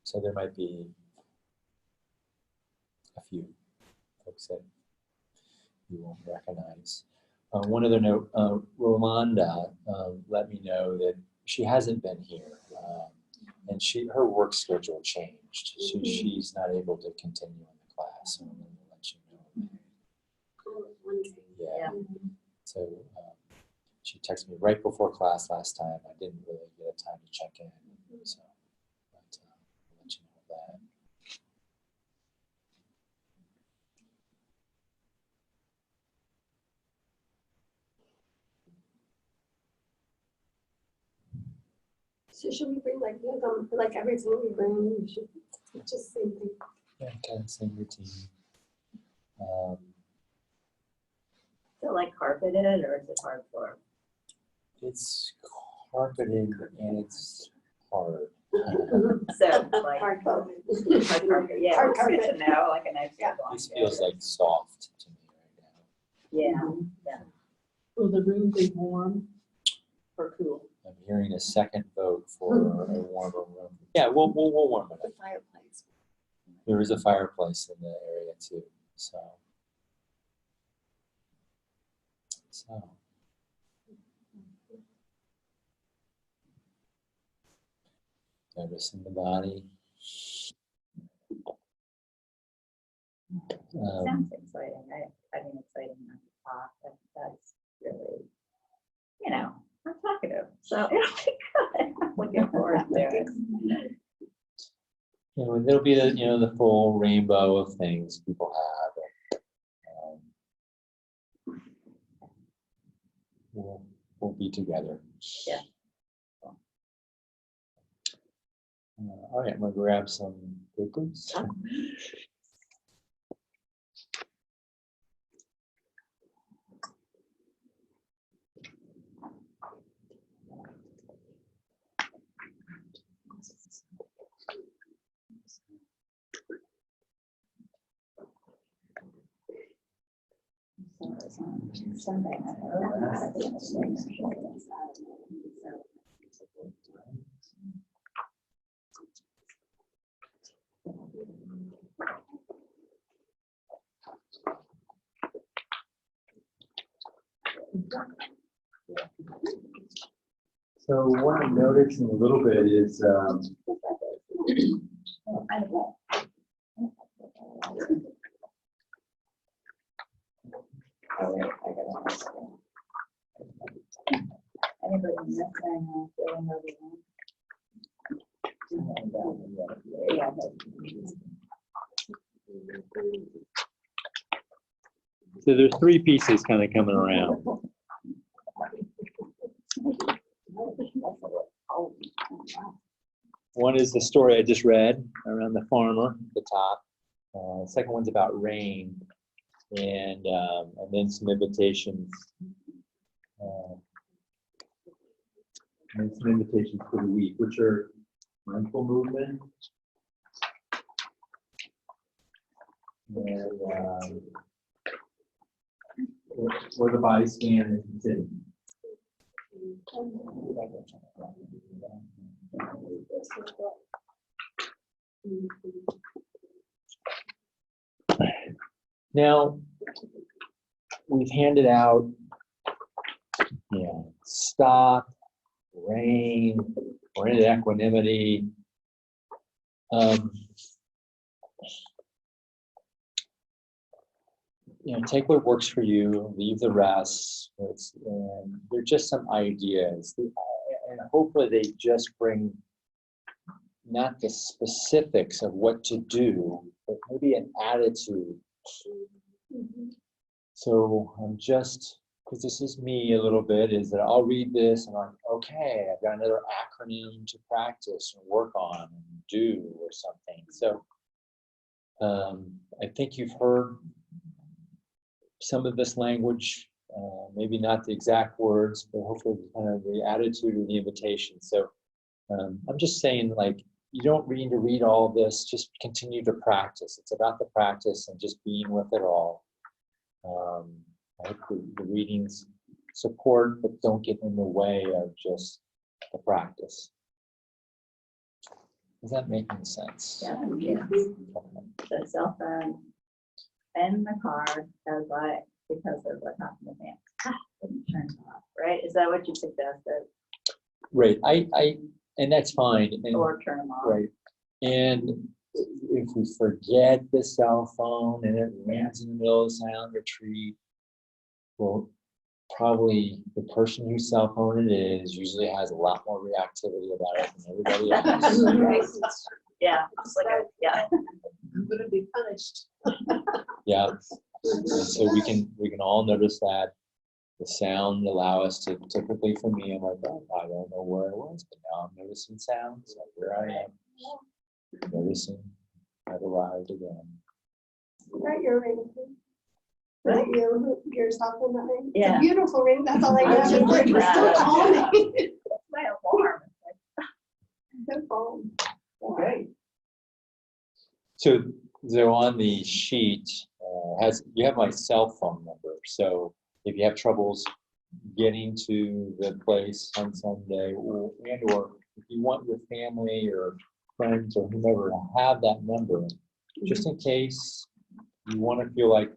So there might be a few folks that you won't recognize. One other note, Rolanda let me know that she hasn't been here, and her work schedule changed. She's not able to continue in the class, so I'm going to let you know. I was wondering. Yeah. So she texted me right before class last time. I didn't really get a time to check in, so but, I'll let you know that. So should we bring like yoga, like everything we bring, we should just same thing. Yeah, kind of same routine. Is it like carpeted or is it hard floor? It's carpeted and it's hard. So like Hard code. hard carpet, yeah, Hard it's good to carpet. know, like a nice Yeah. This blanket. feels like soft to me right now. Yeah. Will the room be warm or cool? I'm hearing a second vote for a warmer room. Yeah, we'll warm it up. The fireplace. There is a fireplace in the area too, so. Noticing the body. Sounds exciting. I mean, exciting not to talk. That's really, I'm talkative, so it'll be good. I'm looking forward to it. There'll be the full rainbow of things people have. We'll be together. Yeah. All right, I'm gonna grab some papers. Sunday. So what I'm noticing a little bit is, Anybody missing feeling overwhelmed? So there's three pieces kind of coming around. One is the story I just read around the farmer at the top. The second one's about rain, and then some invitations. And some invitations for the week, which are mindful movement, and or the body scan and continue. Now, we've handed out, stop, rain, we're into equanimity. Take what works for you, leave the rest. They're just some ideas, and hopefully they just bring not the specifics of what to do, but maybe an attitude. So I'm just, because this is me a little bit, is that I'll read this and I'm like, okay, I've got another acronym to practice and work on and do or something. So I think you've heard some of this language, maybe not the exact words, but hopefully kind of the attitude or the invitation. So I'm just saying, like, you don't need to read all of this, just continue to practice. It's about the practice and just being with it all. I hope the readings support, but don't get in the way of just the practice. Does that make any sense? Yeah, the cell phone and the car because of what happened with me. Didn't turn off, right? Is that what you suggested? Right. And that's fine. And, Or turn them off? right. And if we forget the cell phone and it rings in the middle of the silent retreat, well, probably the person whose cell phone it is usually has a lot more reactivity about it than everybody else. Yeah, just like I'm gonna be punished. Yeah. And so we can all notice that the sound allow us to, typically for me, I'm like, oh, I don't know where it was, but now I'm noticing sounds. So here I am, noticing I've arrived again. Right, your ring. Right, your cell phone that ring. It's Yeah. a beautiful ring. That's all I I was know. just thinking It's so that. calming. my alarm. So calm. Great. So on the sheet, you have my cell phone number. So if you have troubles getting to the place on Sunday, or if you want your family or friends or whomever to have that number, just in case you want to feel like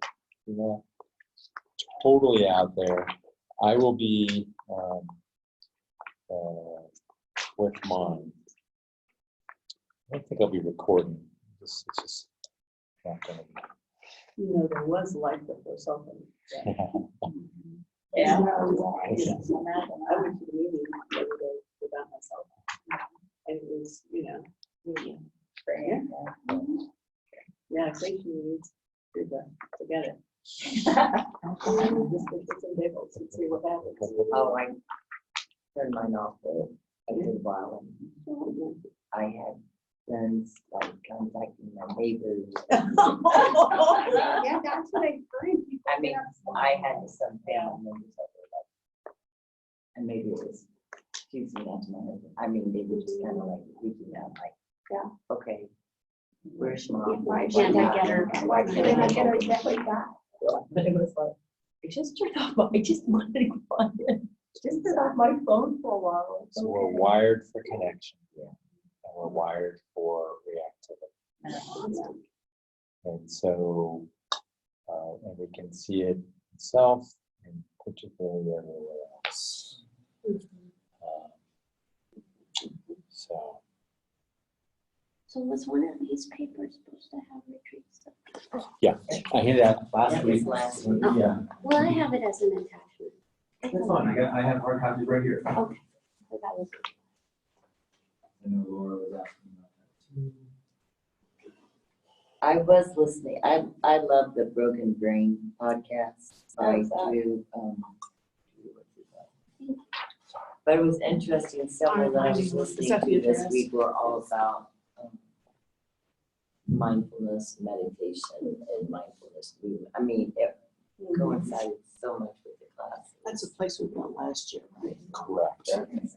totally out there, I will be with mine. I don't think I'll be recording. It's just not going to be. There was life before cell phone. Yeah. I went to the meeting the other day without my cell phone. And it was, station meetings, forget it. Just look at some tables and see what happens. Oh, I turned mine off for a good while. I had friends like contacting my neighbors. Yeah, that's what I find. I mean, I had some family members that were like, and maybe it was choosing that to my husband. I mean, they were just kind of like reaching out, like, Yeah. okay, where's mom? Why can't I get her? Why can't I get her jet like that? But it was like, I just turned off, I just wanted to go on it. Just turn off my phone for a while. So we're wired for connection, and we're wired for reactivity. And so, and we can see it itself, and particularly everywhere else. So was one of these papers supposed to have retreat stuff? Yeah, I handed out last That week. was last week. Yeah, Well, I have it as an attachment. That's fine, I have hard copies right here. Okay. So that was. I know Laura was asking about I was listening. I love the Broken Brain podcast by How's that? Drew. What's his name? But it was interesting. Several that I was listening to this week were all about mindfulness, meditation, and mindfulness movement. I mean, it coincided so much with the class. That's a place we went last year, right? Correct. So is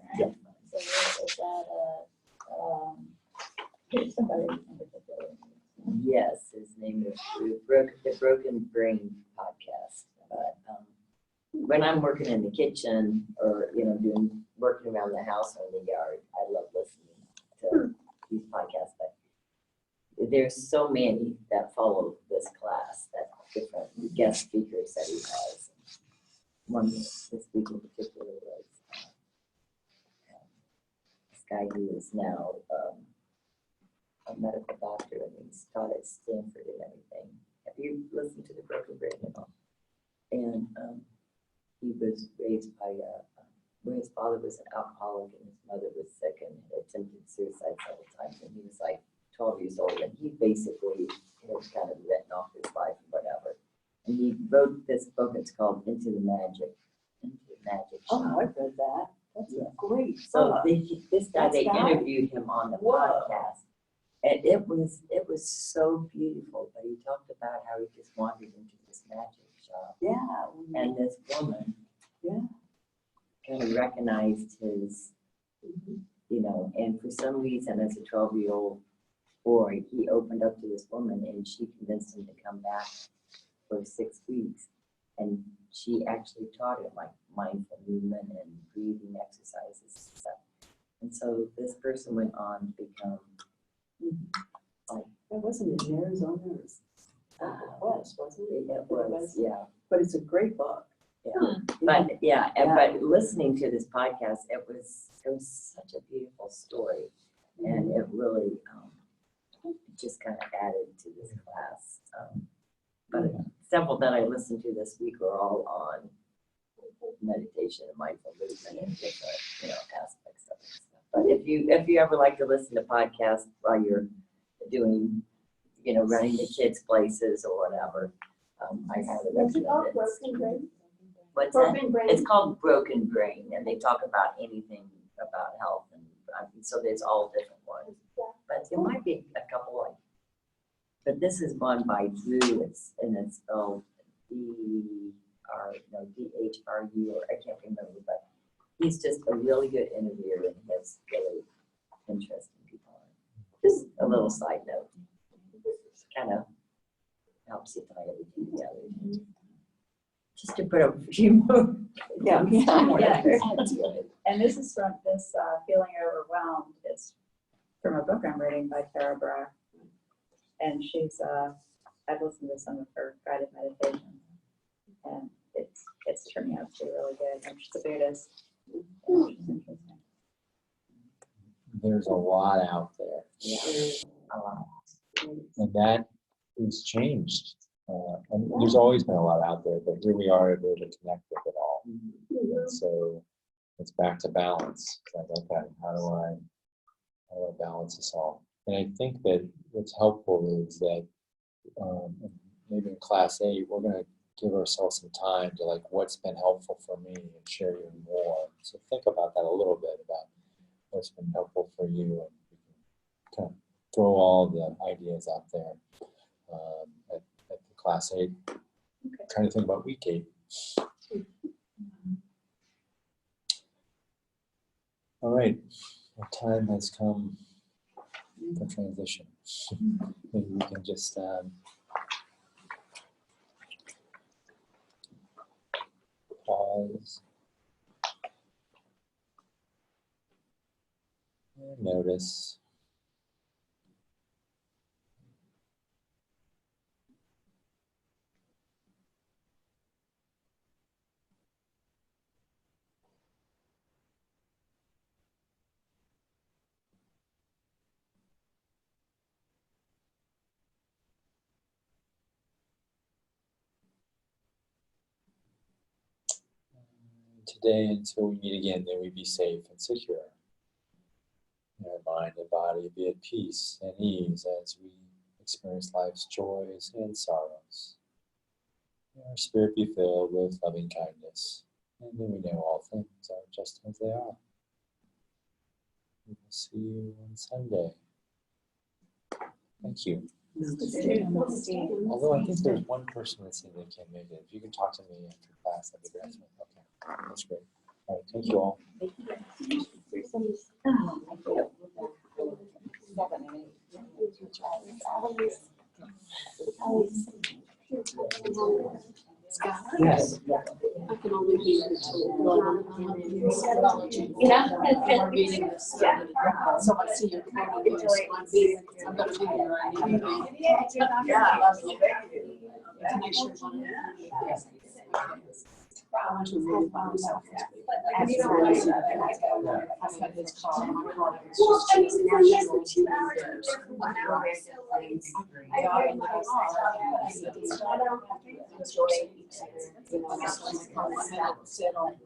that somebody in particular? Yes, his name is Drew. The Broken Brain podcast. But when I'm working in the kitchen or working around the house or in the yard, I love listening to these podcasts. But there's so many that follow this class, that different guest speakers that he has. One this week in particular was this guy who is now a medical doctor, and he's taught at Stanford and everything. Have you listened to the Broken Brain at all? And he was raised by where his father was an alcoholic and his mother was sick and had attempted suicide several times. And he was like 12 years old, and he basically had kind of written off his life and whatever. And he wrote this book. It's called Into the Magic Shop. I've read that. That's Yeah. a great So book. this guy, they That's nice. interviewed him on the Whoa. podcast. And it was so beautiful, but he talked about how he just wandered into this magic shop. Yeah. And this woman kind of recognized his, and for some reason, as a 12-year-old boy, he opened up to this woman and she convinced him to come back for 6 weeks. And she actually taught him like mindful movement and breathing exercises and stuff. And so this person went on to become That wasn't in Arizona. It was wasn't it? it was, yeah. But it's a great book. Yeah. But but listening to this podcast, it was such a beautiful story, and it really just kind of added to this class. But several that I listened to this week were all on meditation and mindful movement and different aspects of it. But if you ever like to listen to podcasts while you're doing running the kids places or whatever, I highly What's it called? recommend it. Broken Brain? What's that? Broken Brain? It's called Broken Brain, and they talk about anything about health, and so there's all different ones. But there might be a couple but this is one by Drew. It's spelled DHRU, or I can't remember, but he's just a really good interviewer and he has really interesting people. Just a little side note, kind of helps you tie everything together. Just to put a few more. Yeah. That's good. And this is from this Feeling Overwhelmed. It's from a book I'm reading by Tara Brach. And she's, I've listened to some of her guided meditations. And it's turning out to be really good. And she's a Buddhist. And she's interesting. There's a lot out there, A lot. and that is changed. And there's always been a lot out there, but here we are able to connect with it all. And so it's back to balance. It's like, okay, how do I balance this all? And I think that what's helpful is that maybe in class 8, we're going to give ourselves some time to like what's been helpful for me and share even more. So think about that a little bit, about what's been helpful for you, and we can kind of throw all the ideas out there at the class 8. Okay. Trying to think about week 8. All right, our time has come for transition. Maybe we can just pause and notice. Today, until we meet again, may we be safe and secure. May our mind and body be at peace and ease as we experience life's joys and sorrows. May our spirit be filled with loving kindness, and then we know all things are just as they are. We will see you on Sunday. Thank you. Although I think there's one person that said they can't make it. If you can talk to me after class, that'd be great. Okay, that's great. All right, thank you all. Yes. I can only be here until 11. Yeah. Meeting this Saturday. So I see you're coming. I'm gonna be here anyway. To make sure I want to really by myself. I've had his car, my car. It's just natural to years. I got in the car. I had it set on the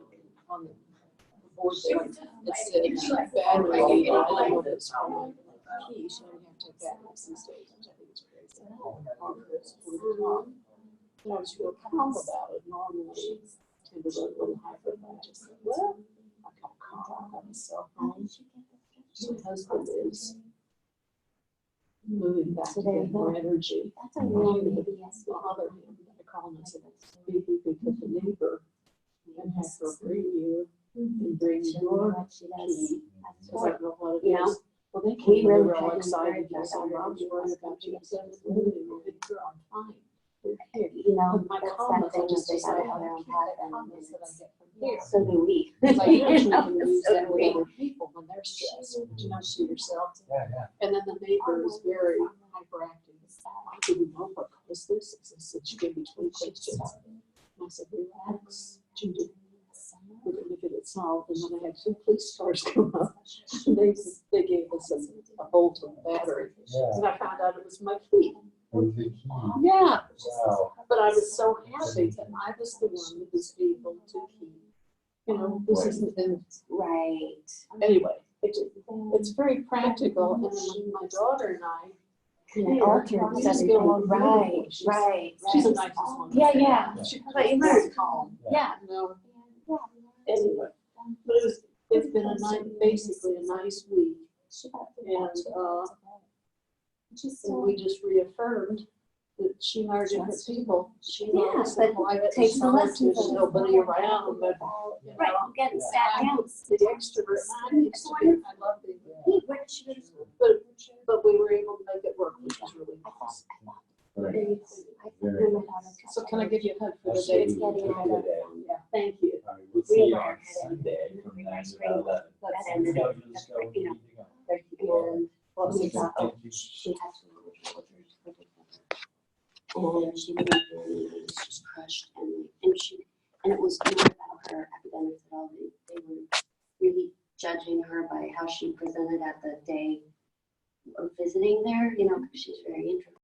board there. It said battery. I don't know if it's from my key, so we have to take that license stage, which I think is crazy. And I was real calm about it. Normally, I tend to run a little hyper, but I just said, well, I got a car, I got a cell phone. My husband is moving back to get more energy. That's a real MBSR. Bother him. I called him and said, maybe because the neighbor and have her bring you and bring your key. Because I don't know what it is. Well, they We came really real tried to excited. encourage I said, our I was worried about you. I said, you're on time. You know, My that's comments, that I thing just that they gotta decided have their own keep that pattern. comments that I get from here. So do we. Because I usually can use So that do with we. other people when they're stressed, you know, to yourself. Yeah, yeah. And then the neighbor is very hyperactive. I didn't know what caused this. I said, she gave me 20 questions. And I said, relax, Judy. We're gonna get it solved. And then I had 2 police cars come up. And they gave us a bolt of battery. Yeah. And I found out it was my key. With the key. Yeah. Wow. But I was so happy that I was the one that was able to keep, you know, this isn't, and Right. anyway, it's very practical. And then my daughter and I, And alter we just get along really well. right. She's the nicest one. Yeah, yeah. She But you very learn. calm, Yeah. you know. Anyway, but it's been a nice, basically a nice week. And we just reaffirmed that she and I are different people. She Yeah, loves but the quiet, takes the solitude, lessons and of- nobody around, but you Right, know, get sat down. the extrovert. I used to be, I love being Where did she go to school? but we were able to make it work, which was really nice. Very So can I give you a hug for the She day? was getting out of, Yeah, thank you. All right, we'll see you on Sunday from 9 to 11. that's You ended. know, you just go, You know, where you go. and what we thought, oh, Thank you. she has to know which orders for different. And she didn't do any, it was just crushed and it was not about her academics at all. They were really judging her by how she presented at the day of visiting there, you know, because she's very introverted.